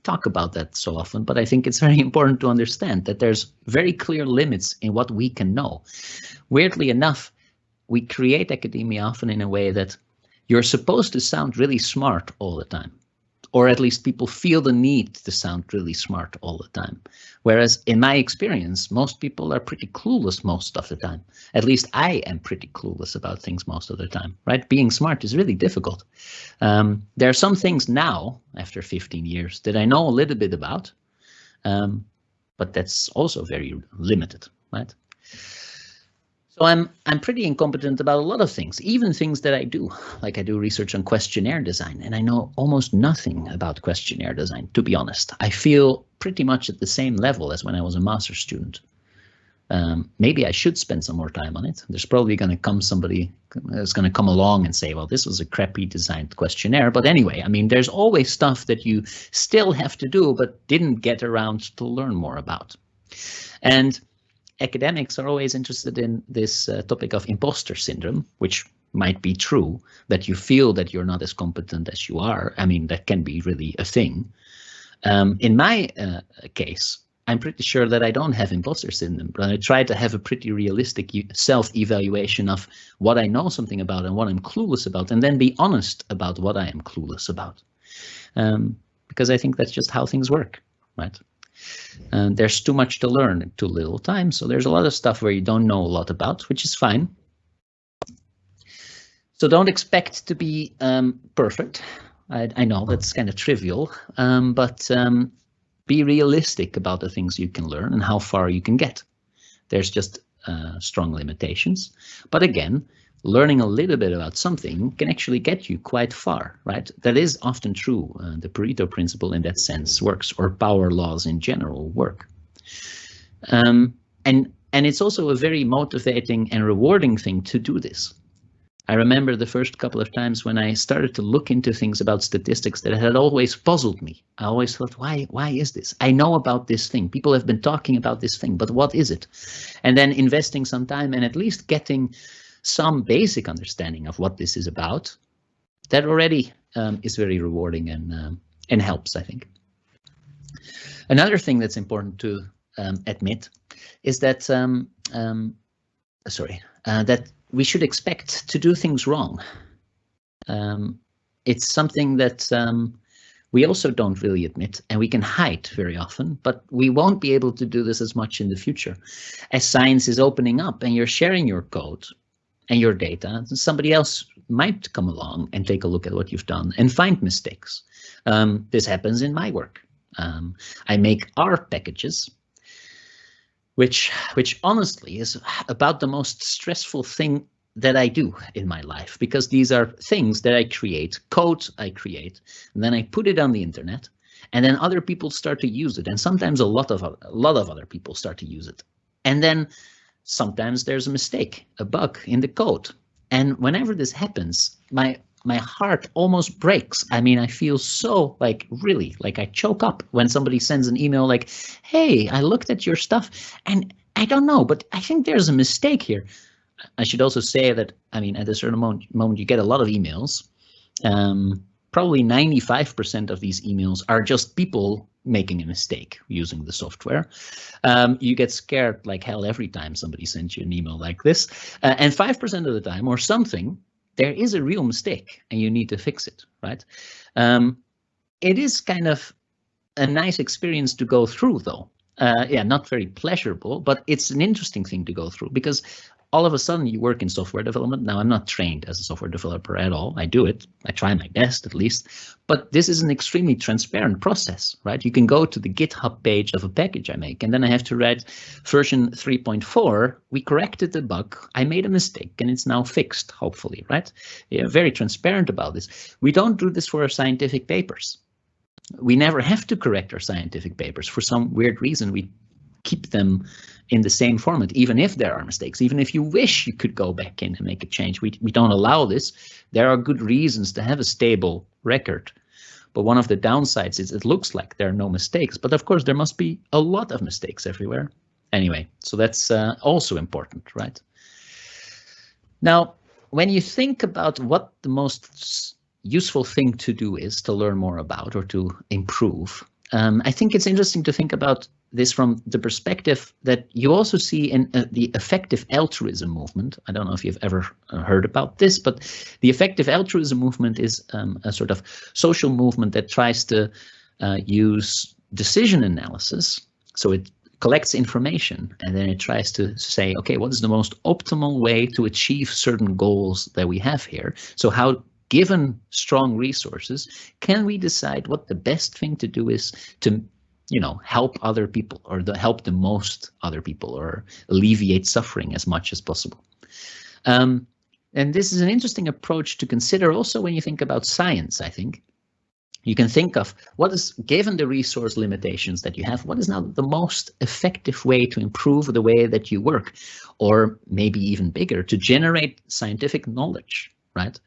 talk about that so often, but I think it's very important to understand that there's very clear limits in what we can know. Weirdly enough, we create academia often in a way that you're supposed to sound really smart all the time, or at least people feel the need to sound really smart all the time. Whereas in my experience, most people are pretty clueless most of the time. At least I am pretty clueless about things most of the time, right? Being smart is really difficult. There are some things now, after 15 years, that I know a little bit about, but that's also very limited, right? So I'm pretty incompetent about a lot of things, even things that I do, like I do research on questionnaire design, and I know almost nothing about questionnaire design, to be honest. I feel pretty much at the same level as when I was a master's student. Maybe I should spend some more time on it. There's probably going to come somebody that's going to come along and say, well, this was a crappy designed questionnaire. But anyway, I mean, there's always stuff that you still have to do, but didn't get around to learn more about. And academics are always interested in this topic of imposter syndrome, which might be true, that you feel that you're not as competent as you are. I mean, that can be really a thing. In my case, I'm pretty sure that I don't have imposter syndrome, but I try to have a pretty realistic self-evaluation of what I know something about and what I'm clueless about, and then be honest about what I am clueless about. Because I think that's just how things work, right? There's too much to learn in too little time, so there's a lot of stuff where you don't know a lot about, which is fine. So don't expect to be perfect. I know that's kind of trivial, but be realistic about the things you can learn and how far you can get. There's just strong limitations. But again, learning a little bit about something can actually get you quite far, right? That is often true. The Pareto principle in that sense works, or power laws in general work. And it's also a very motivating and rewarding thing to do this. I remember the first couple of times when I started to look into things about statistics that had always puzzled me. I always thought, why is this? I know about this thing. People have been talking about this thing, but what is it? And then investing some time and at least getting some basic understanding of what this is about, that already is very rewarding and helps, I think. Another thing that's important to admit is that that we should expect to do things wrong. It's something that we also don't really admit, and we can hide very often, but we won't be able to do this as much in the future. As science is opening up and you're sharing your code and your data, somebody else might come along and take a look at what you've done and find mistakes. This happens in my work. I make R packages, which honestly is about the most stressful thing that I do in my life, because these are things that I create, code I create, and then I put it on the internet, and then other people start to use it, and sometimes a lot of other people start to use it, and then sometimes there's a mistake, a bug in the code, and whenever this happens, my heart almost breaks. I mean, I feel so really I choke up when somebody sends an email like, hey, I looked at your stuff and I don't know, but I think there's a mistake here. I should also say that, I mean, at a certain moment you get a lot of emails. Probably 95% of these emails are just people making a mistake using the software. You get scared like hell every time somebody sends you an email like this. And 5% of the time or something, there is a real mistake and you need to fix it, right? It is kind of a nice experience to go through, though. Yeah, not very pleasurable, but it's an interesting thing to go through, because all of a sudden you work in software development. Now, I'm not trained as a software developer at all. I do it. I try my best, at least. But this is an extremely transparent process, right? You can go to the GitHub page of a package I make, and then I have to write version 3.4. We corrected the bug. I made a mistake, and it's now fixed, hopefully, right? Yeah, very transparent about this. We don't do this for our scientific papers. We never have to correct our scientific papers. For some weird reason, we keep them in the same format, even if there are mistakes, even if you wish you could go back in and make a change. We don't allow this. There are good reasons to have a stable record. But one of the downsides is it looks like there are no mistakes. But of course, there must be a lot of mistakes everywhere. Anyway, so that's also important, right? Now, when you think about what the most useful thing to do is to learn more about or to improve, I think it's interesting to think about this from the perspective that you also see in the effective altruism movement. I don't know if you've ever heard about this, but the effective altruism movement is a sort of social movement that tries to use decision analysis. So it collects information and then it tries to say, okay, what is the most optimal way to achieve certain goals that we have here? So how, given strong resources, can we decide what the best thing to do is to, help other people, or help the most other people, or alleviate suffering as much as possible? And this is an interesting approach to consider also when you think about science, I think. You can think of what is, given the resource limitations that you have, what is now the most effective way to improve the way that you work, or maybe even bigger, to generate scientific knowledge, right?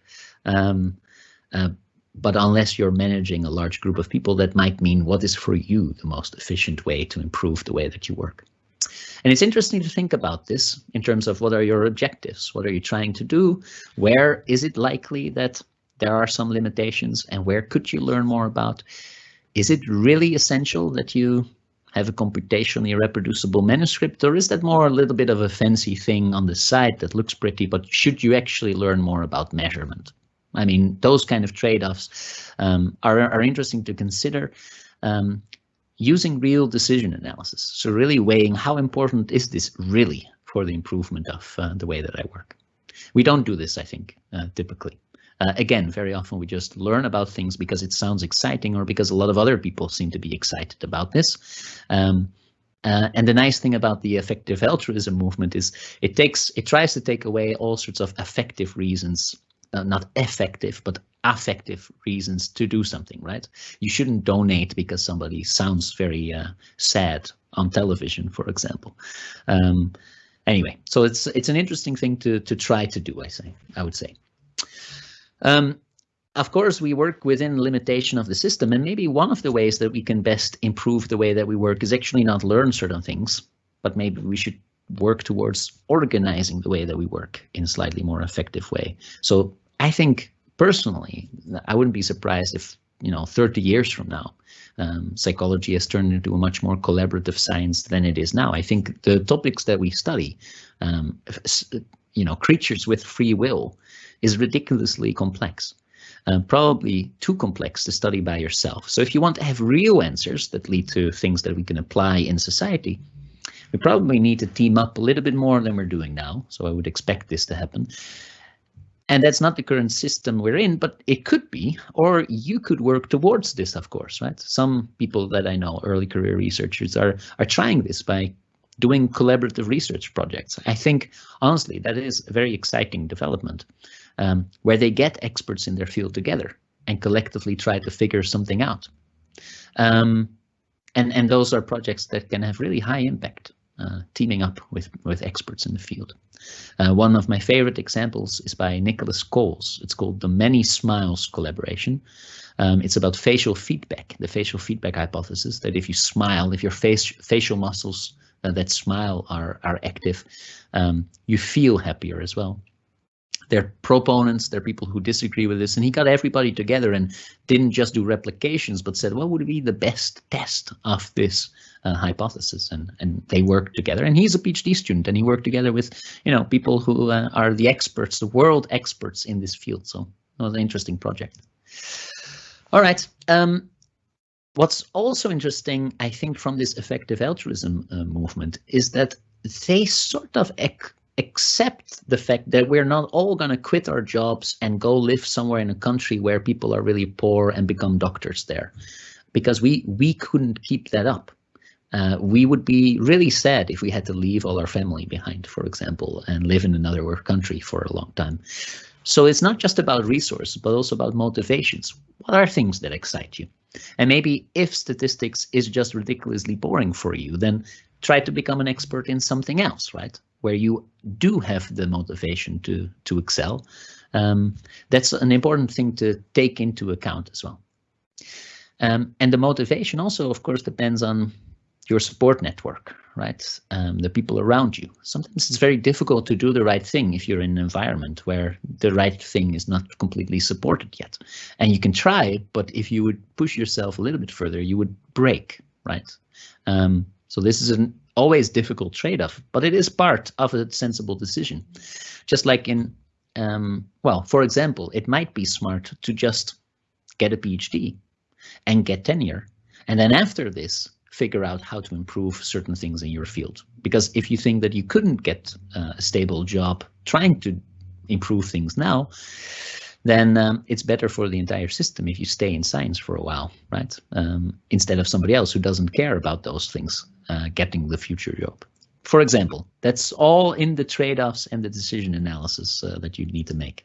But unless you're managing a large group of people, that might mean what is for you the most efficient way to improve the way that you work. And it's interesting to think about this in terms of what are your objectives? What are you trying to do? Where is it likely that there are some limitations, and where could you learn more about? Is it really essential that you have a computationally reproducible manuscript, or is that more a little bit of a fancy thing on the side that looks pretty, but should you actually learn more about measurement? I mean, those kind of trade-offs are interesting to consider, using real decision analysis. So really weighing how important is this really for the improvement of the way that I work. We don't do this, I think, typically. Again, very often we just learn about things because it sounds exciting or because a lot of other people seem to be excited about this. And the nice thing about the effective altruism movement is it tries to take away all sorts of affective reasons, not effective, but affective reasons to do something, right? You shouldn't donate because somebody sounds very sad on television, for example. Anyway, so it's an interesting thing to try to do, I would say. Of course, we work within limitation of the system, and maybe one of the ways that we can best improve the way that we work is actually not learn certain things, but maybe we should work towards organizing the way that we work in a slightly more effective way. So I think personally, I wouldn't be surprised if 30 years from now, psychology has turned into a much more collaborative science than it is now. I think the topics that we study, creatures with free will, is ridiculously complex. Probably too complex to study by yourself. So if you want to have real answers that lead to things that we can apply in society, we probably need to team up a little bit more than we're doing now. So I would expect this to happen. And that's not the current system we're in, but it could be, or you could work towards this, of course, right? Some people that I know, early career researchers, are trying this by doing collaborative research projects. I think, honestly, that is a very exciting development, where they get experts in their field together and collectively try to figure something out. And those are projects that can have really high impact, teaming up with experts in the field. One of my favorite examples is by Nicholas Coles. It's called the Many Smiles Collaboration. It's about facial feedback, the facial feedback hypothesis, that if you smile, if your facial muscles that smile are active, you feel happier as well. There are proponents, there are people who disagree with this, and he got everybody together and didn't just do replications, but said, what would be the best test of this hypothesis? And they worked together, and he's a PhD student, and he worked together with people who are the experts, the world experts in this field. So it was an interesting project. All right. What's also interesting, I think, from this effective altruism movement is that they sort of accept the fact that we're not all going to quit our jobs and go live somewhere in a country where people are really poor and become doctors there, because we couldn't keep that up. We would be really sad if we had to leave all our family behind, for example, and live in another country for a long time. So it's not just about resources, but also about motivations. What are things that excite you? And maybe if statistics is just ridiculously boring for you, then try to become an expert in something else, right? Where you do have the motivation to excel. That's an important thing to take into account as well. And the motivation also, of course, depends on your support network, right? The people around you. Sometimes it's very difficult to do the right thing if you're in an environment where the right thing is not completely supported yet. And you can try, but if you would push yourself a little bit further, you would break, right? So this is an always difficult trade-off, but it is part of a sensible decision. Just like in, for example, it might be smart to just get a PhD and get tenure. And then after this, figure out how to improve certain things in your field. Because if you think that you couldn't get a stable job trying to improve things now, then it's better for the entire system if you stay in science for a while, right? Instead of somebody else who doesn't care about those things getting the future job. For example, that's all in the trade-offs and the decision analysis that you need to make.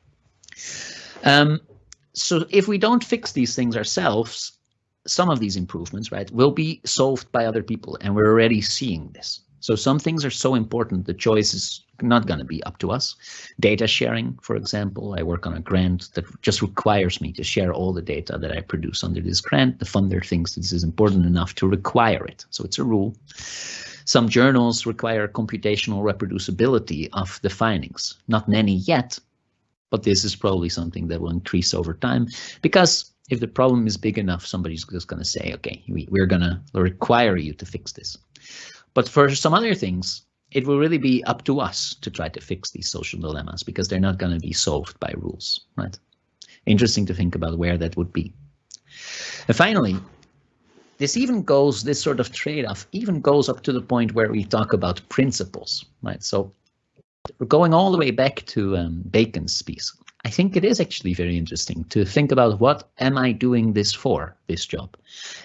So if we don't fix these things ourselves, some of these improvements, right, will be solved by other people, and we're already seeing this. So some things are so important, the choice is not going to be up to us. Data sharing, for example, I work on a grant that just requires me to share all the data that I produce under this grant. The funder thinks this is important enough to require it, so it's a rule. Some journals require computational reproducibility of the findings. Not many yet, but this is probably something that will increase over time, because if the problem is big enough, somebody's just going to say, okay, we're going to require you to fix this. But for some other things, it will really be up to us to try to fix these social dilemmas, because they're not going to be solved by rules, right? Interesting to think about where that would be. And finally, this sort of trade-off even goes up to the point where we talk about principles, right? So going all the way back to Bacon's piece, I think it is actually very interesting to think about, what am I doing this for, this job?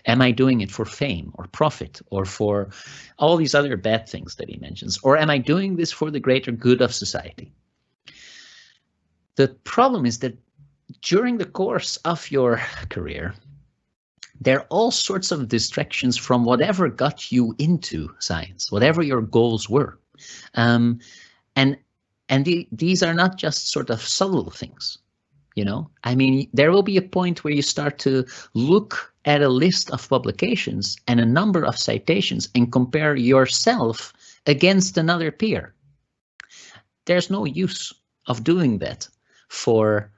Am I doing it for fame or profit or for all these other bad things that he mentions? Or am I doing this for the greater good of society? The problem is that during the course of your career, there are all sorts of distractions from whatever got you into science, whatever your goals were. These are not just sort of subtle things, you know. I mean, there will be a point where you start to look at a list of publications and a number of citations and compare yourself against another peer. There's no use of doing that for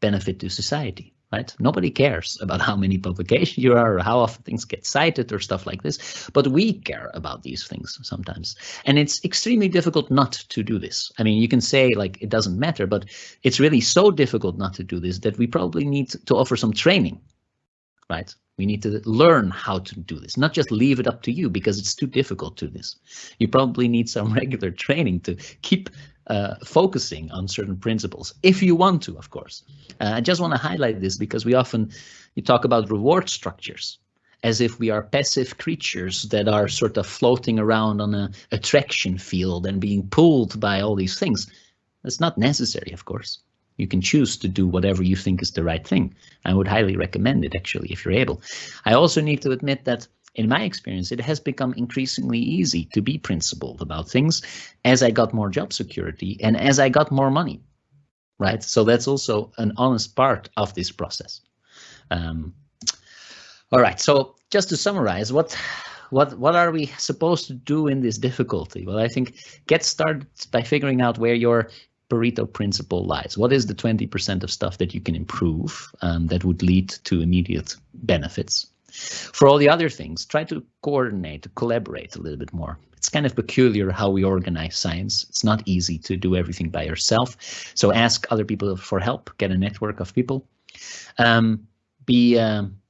benefit to society. Right? Nobody cares about how many publications you are or how often things get cited or stuff like this, but we care about these things sometimes. And it's extremely difficult not to do this. I mean, you can say like it doesn't matter, but it's really so difficult not to do this that we probably need to offer some training, right? We need to learn how to do this, not just leave it up to you because it's too difficult to do this. You probably need some regular training to keep focusing on certain principles, if you want to, of course. I just want to highlight this because you talk about reward structures as if we are passive creatures that are sort of floating around on an attraction field and being pulled by all these things. That's not necessary, of course. You can choose to do whatever you think is the right thing. I would highly recommend it, actually, if you're able. I also need to admit that in my experience, it has become increasingly easy to be principled about things as I got more job security and as I got more money, right? So that's also an honest part of this process. All right, so just to summarize, what are we supposed to do in this difficulty? Well, I think get started by figuring out where your Pareto principle lies. What is the 20% of stuff that you can improve that would lead to immediate benefits? For all the other things, try to coordinate, to collaborate a little bit more. It's kind of peculiar how we organize science. It's not easy to do everything by yourself. So ask other people for help, get a network of people. Be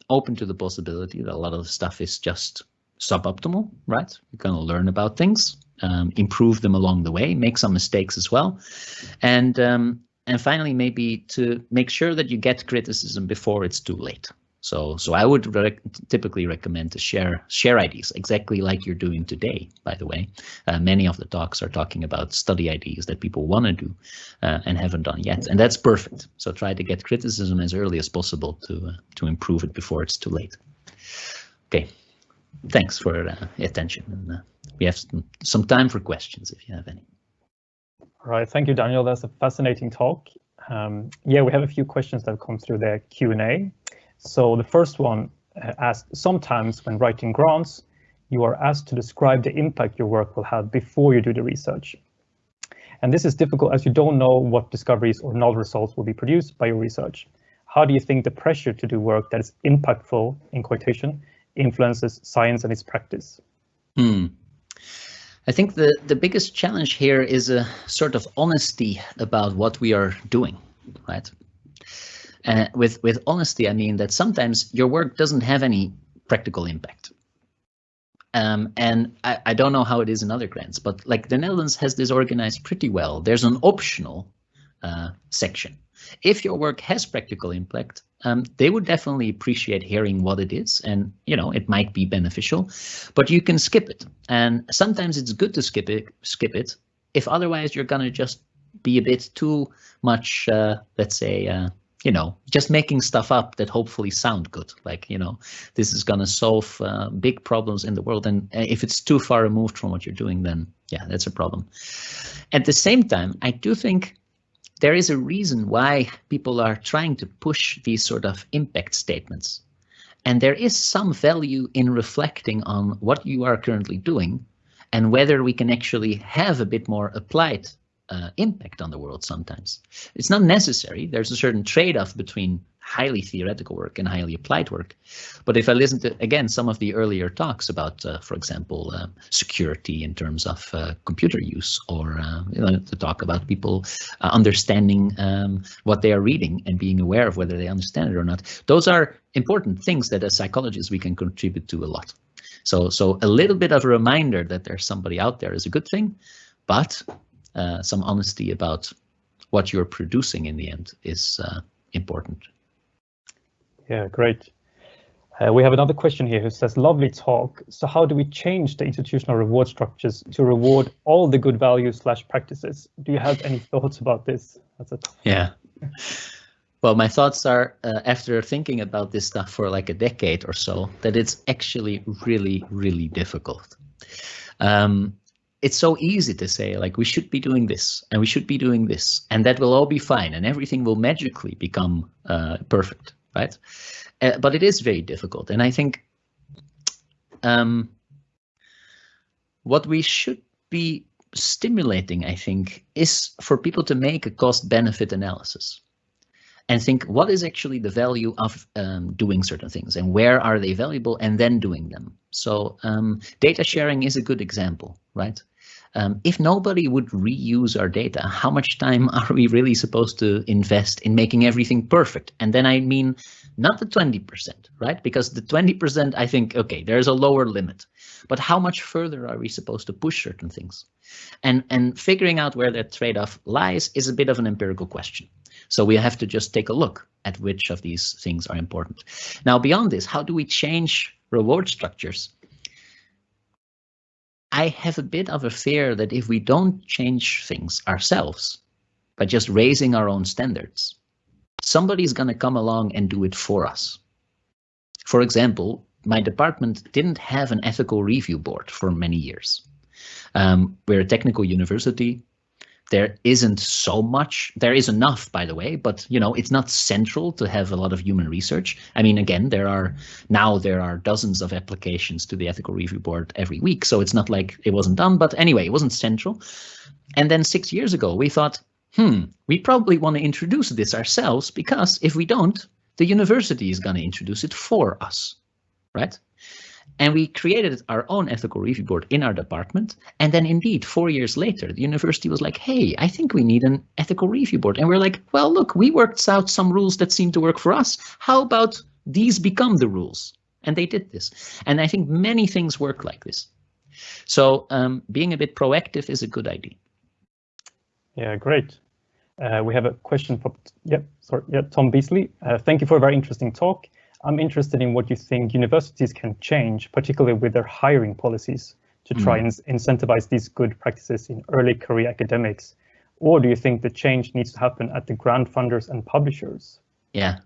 open to the possibility that a lot of the stuff is just suboptimal, right? You're going to learn about things, improve them along the way, make some mistakes as well. And finally, maybe to make sure that you get criticism before it's too late. So I would typically recommend to share ideas, exactly like you're doing today, by the way. Many of the talks are talking about study ideas that people want to do and haven't done yet, and that's perfect. So try to get criticism as early as possible to improve it before it's too late. Okay, thanks for attention. And we have some time for questions if you have any. All right, thank you, Daniel. That's a fascinating talk. Yeah, we have a few questions that have come through the Q&A. So the first one asked, sometimes when writing grants, you are asked to describe the impact your work will have before you do the research. And this is difficult as you don't know what discoveries or null results will be produced by your research. How do you think the pressure to do work that is impactful, in quotation, influences science and its practice? I think the biggest challenge here is a sort of honesty about what we are doing, right? With honesty, I mean that sometimes your work doesn't have any practical impact. And I don't know how it is in other grants, but like the Netherlands has this organized pretty well. There's an optional section. If your work has practical impact, they would definitely appreciate hearing what it is, and you know it might be beneficial, but you can skip it. And sometimes it's good to skip it, if otherwise you're gonna just be a bit too much, let's say, you know, just making stuff up that hopefully sound good. Like, you know, this is going to solve big problems in the world. And if it's too far removed from what you're doing, then yeah, that's a problem. At the same time, I do think there is a reason why people are trying to push these sort of impact statements. And there is some value in reflecting on what you are currently doing and whether we can actually have a bit more applied impact on the world sometimes. It's not necessary. There's a certain trade-off between highly theoretical work and highly applied work. But if I listen to, again, some of the earlier talks about, for example, security in terms of computer use, or you know, the talk about people understanding what they are reading and being aware of whether they understand it or not, those are important things that as psychologists we can contribute to a lot. So a little bit of a reminder that there's somebody out there is a good thing, but some honesty about what you're producing in the end is important. Yeah, great. We have another question here who says, lovely talk. So how do we change the institutional reward structures to reward all the good values / practices? Do you have any thoughts about this? That's it. Yeah. Well, my thoughts are, after thinking about this stuff for like a decade or so, that it's actually really, really difficult. It's so easy to say, like, we should be doing this and we should be doing this, and that will all be fine and everything will magically become perfect, right? But it is very difficult. And I think what we should be stimulating, I think, is for people to make a cost-benefit analysis and think, what is actually the value of doing certain things and where are they valuable, and then doing them. So data sharing is a good example, right? If nobody would reuse our data, how much time are we really supposed to invest in making everything perfect? And then I mean, not the 20%, right? Because the 20%, I think, okay, there's a lower limit, but how much further are we supposed to push certain things? And figuring out where that trade-off lies is a bit of an empirical question. So we have to just take a look at which of these things are important. Now, beyond this, how do we change reward structures? I have a bit of a fear that if we don't change things ourselves by just raising our own standards, somebody's going to come along and do it for us. For example, my department didn't have an ethical review board for many years. We're a technical university. There isn't so much. There is enough, by the way, but you know, it's not central to have a lot of human research. I mean, again, there are dozens of applications to the ethical review board every week, so it's not like it wasn't done. But anyway, it wasn't central. And then 6 years ago, we thought, we probably want to introduce this ourselves, because if we don't, the university is going to introduce it for us, right? And we created our own ethical review board in our department. And then indeed, 4 years later, the university was like, hey, I think we need an ethical review board. And we're like, well, look, we worked out some rules that seem to work for us. How about these become the rules? And they did this. And I think many things work like this. So being a bit proactive is a good idea. Yeah, great. We have a question from Tom Beasley. Thank you for a very interesting talk. I'm interested in what you think universities can change, particularly with their hiring policies, to try and incentivize these good practices in early career academics. Or do you think the change needs to happen at the grant funders and publishers? Yeah.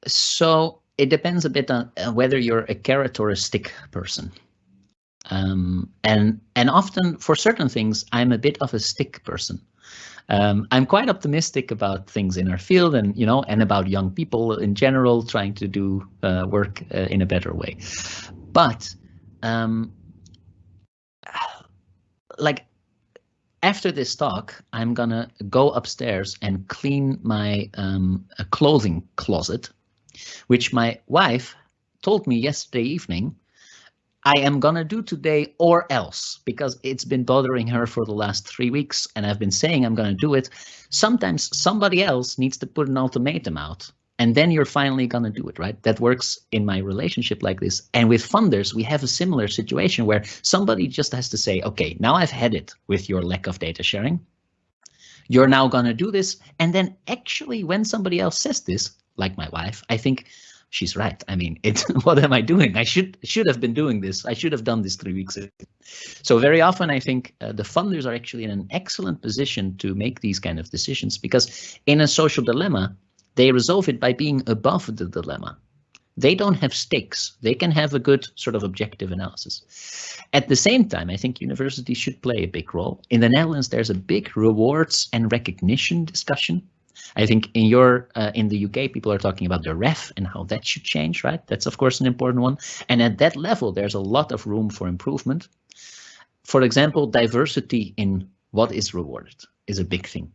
So it depends a bit on whether you're a carrot or a stick person. And often for certain things, I'm a bit of a stick person. I'm quite optimistic about things in our field, and and about young people in general trying to do work in a better way. But like after this talk, I'm gonna go upstairs and clean my clothing closet, which my wife told me yesterday evening I am gonna do today or else, because it's been bothering her for the last 3 weeks and I've been saying I'm gonna do it. Sometimes somebody else needs to put an ultimatum out and then you're finally gonna do it, right? That works in my relationship like this. And with funders, we have a similar situation where somebody just has to say, okay, now I've had it with your lack of data sharing. You're now gonna do this. And then actually when somebody else says this, like my wife, I think, she's right. I mean, what am I doing? I should have been doing this. I should have done this 3 weeks ago. So very often, I think the funders are actually in an excellent position to make these kind of decisions, because in a social dilemma, they resolve it by being above the dilemma. They don't have stakes. They can have a good sort of objective analysis. At the same time, I think universities should play a big role. In the Netherlands, there's a big rewards and recognition discussion. I think in the UK, people are talking about the ref and how that should change, right? That's, of course, an important one. And at that level, there's a lot of room for improvement. For example, diversity in what is rewarded is a big thing.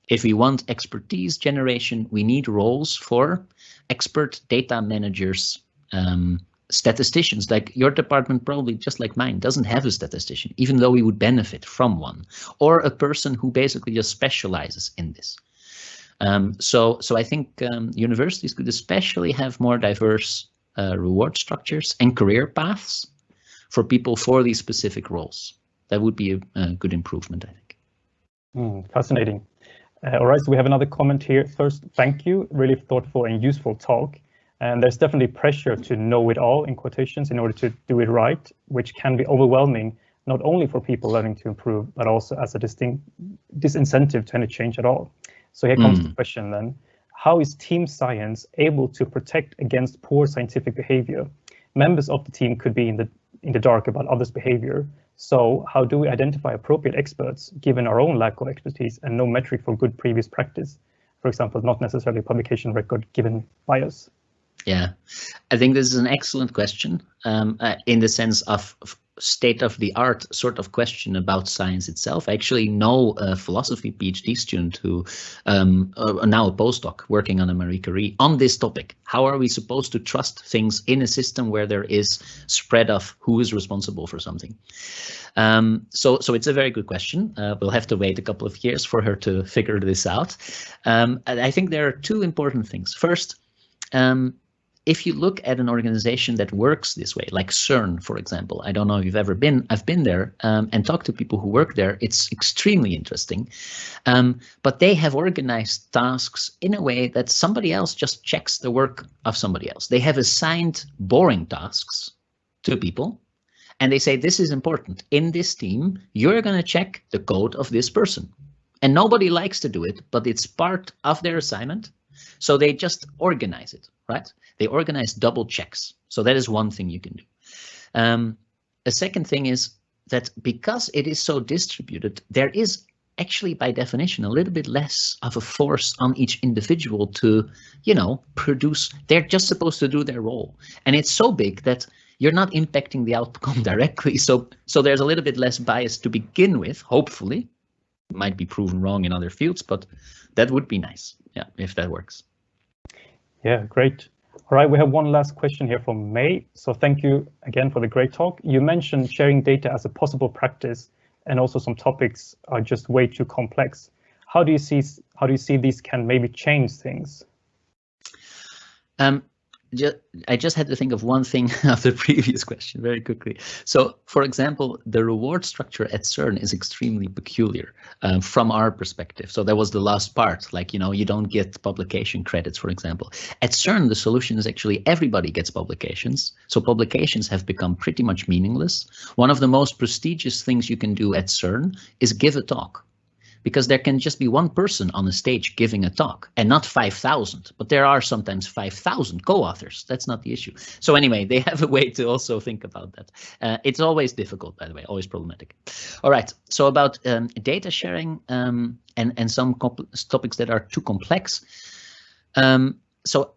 If we want expertise generation, we need roles for expert data managers, statisticians. Like your department, probably just like mine, doesn't have a statistician, even though we would benefit from one, or a person who basically just specializes in this. So I think universities could especially have more diverse reward structures and career paths for people for these specific roles. that would be a good improvement, I think. Fascinating. All right, so we have another comment here. First, thank you. Really thoughtful and useful talk. And there's definitely pressure to know it all, in quotations, in order to do it right, which can be overwhelming, not only for people learning to improve, but also as a distinct disincentive to any change at all. So here comes the question then. How is team science able to protect against poor scientific behavior? Members of the team could be in the dark about others' behavior. So how do we identify appropriate experts given our own lack of expertise and no metric for good previous practice? For example, not necessarily a publication record given by us. Yeah, I think this is an excellent question in the sense of state-of-the-art sort of question about science itself. I actually know a philosophy PhD student who now a postdoc working on a Marie Curie on this topic. How are we supposed to trust things in a system where there is spread of who is responsible for something? So it's a very good question. We'll have to wait a couple of years for her to figure this out. And I think there are two important things. First, if you look at an organization that works this way, like CERN, for example, I don't know if you've ever been, I've been there and talked to people who work there. It's extremely interesting. But they have organized tasks in a way that somebody else just checks the work of somebody else. They have assigned boring tasks to people and they say, this is important. In this team, you're going to check the code of this person. And nobody likes to do it, but it's part of their assignment. So they just organize it, right? They organize double checks. So that is one thing you can do. A second thing is that because it is so distributed, there is actually by definition a little bit less of a force on each individual to, produce. They're just supposed to do their role. And it's so big that you're not impacting the outcome directly. So there's a little bit less bias to begin with, hopefully. Might be proven wrong in other fields, but that would be nice, yeah, if that works. Yeah, great. All right, we have one last question here from May. So thank you again for the great talk. You mentioned sharing data as a possible practice, and also some topics are just way too complex. How do you see these can maybe change things? I just had to think of one thing of the previous question very quickly. So, for example, the reward structure at CERN is extremely peculiar from our perspective. So that was the last part, like, you don't get publication credits, for example. At CERN, the solution is actually everybody gets publications. So publications have become pretty much meaningless. One of the most prestigious things you can do at CERN is give a talk. Because there can just be one person on a stage giving a talk and not 5,000, but there are sometimes 5,000 co-authors. That's not the issue. So anyway, they have a way to also think about that. It's always difficult, by the way, always problematic. All right, so about data sharing and some topics that are too complex. So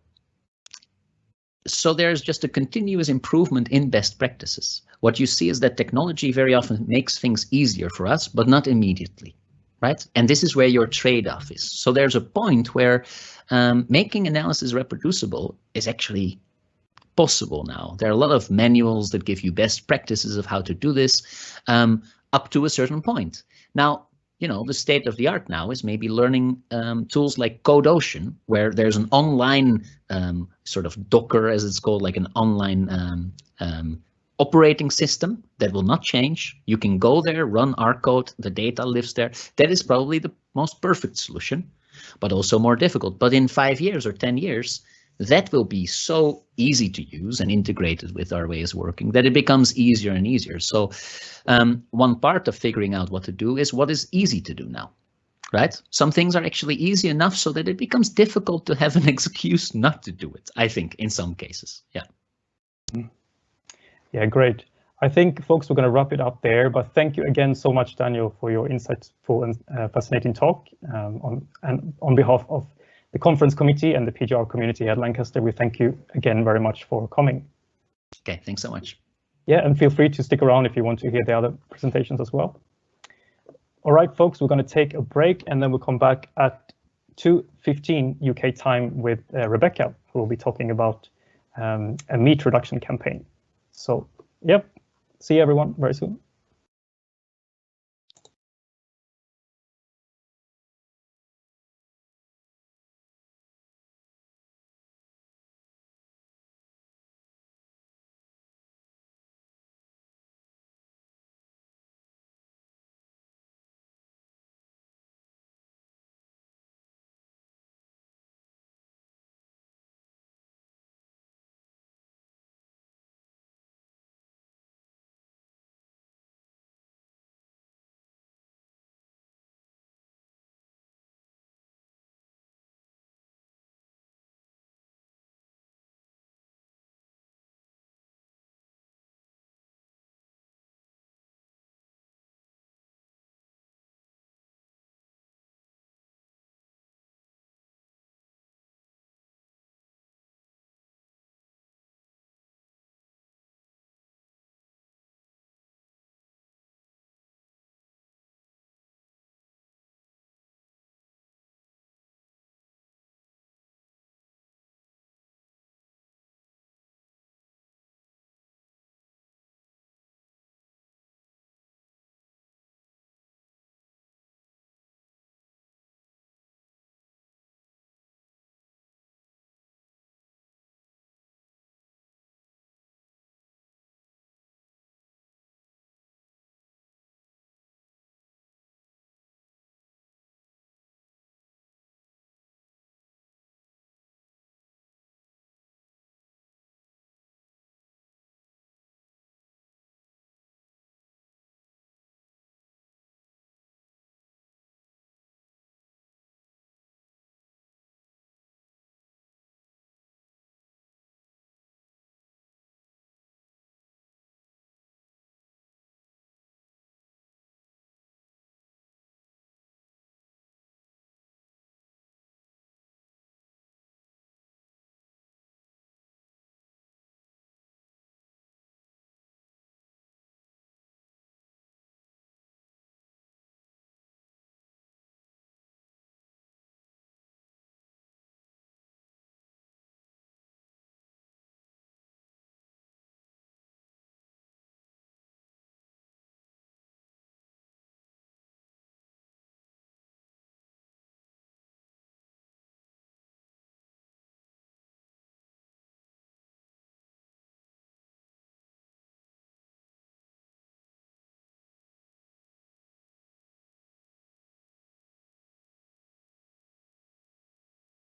there's just a continuous improvement in best practices. What you see is that technology very often makes things easier for us, but not immediately. Right? And this is where your trade-off is. So there's a point where making analysis reproducible is actually possible now. There are a lot of manuals that give you best practices of how to do this up to a certain point. Now, the state of the art now is maybe learning tools like CodeOcean, where there's an online sort of Docker, as it's called, like an online operating system that will not change. You can go there, run our code, the data lives there. That is probably the most perfect solution, but also more difficult. But in 5 years or 10 years, that will be so easy to use and integrated with our ways of working that it becomes easier and easier. So one part of figuring out what to do is what is easy to do now, right? Some things are actually easy enough so that it becomes difficult to have an excuse not to do it, I think, in some cases. Yeah. Yeah, great. I think, folks, we're going to wrap it up there. But thank you again so much, Daniel, for your insightful and fascinating talk. On behalf of the conference committee and the PGR community at Lancaster, we thank you again very much for coming. Okay, thanks so much. Yeah, and feel free to stick around if you want to hear the other presentations as well. All right, folks, we're going to take a break and then we'll come back at 2:15 UK time with Rebecca, who will be talking about a meat reduction campaign. So, yep, see everyone very soon.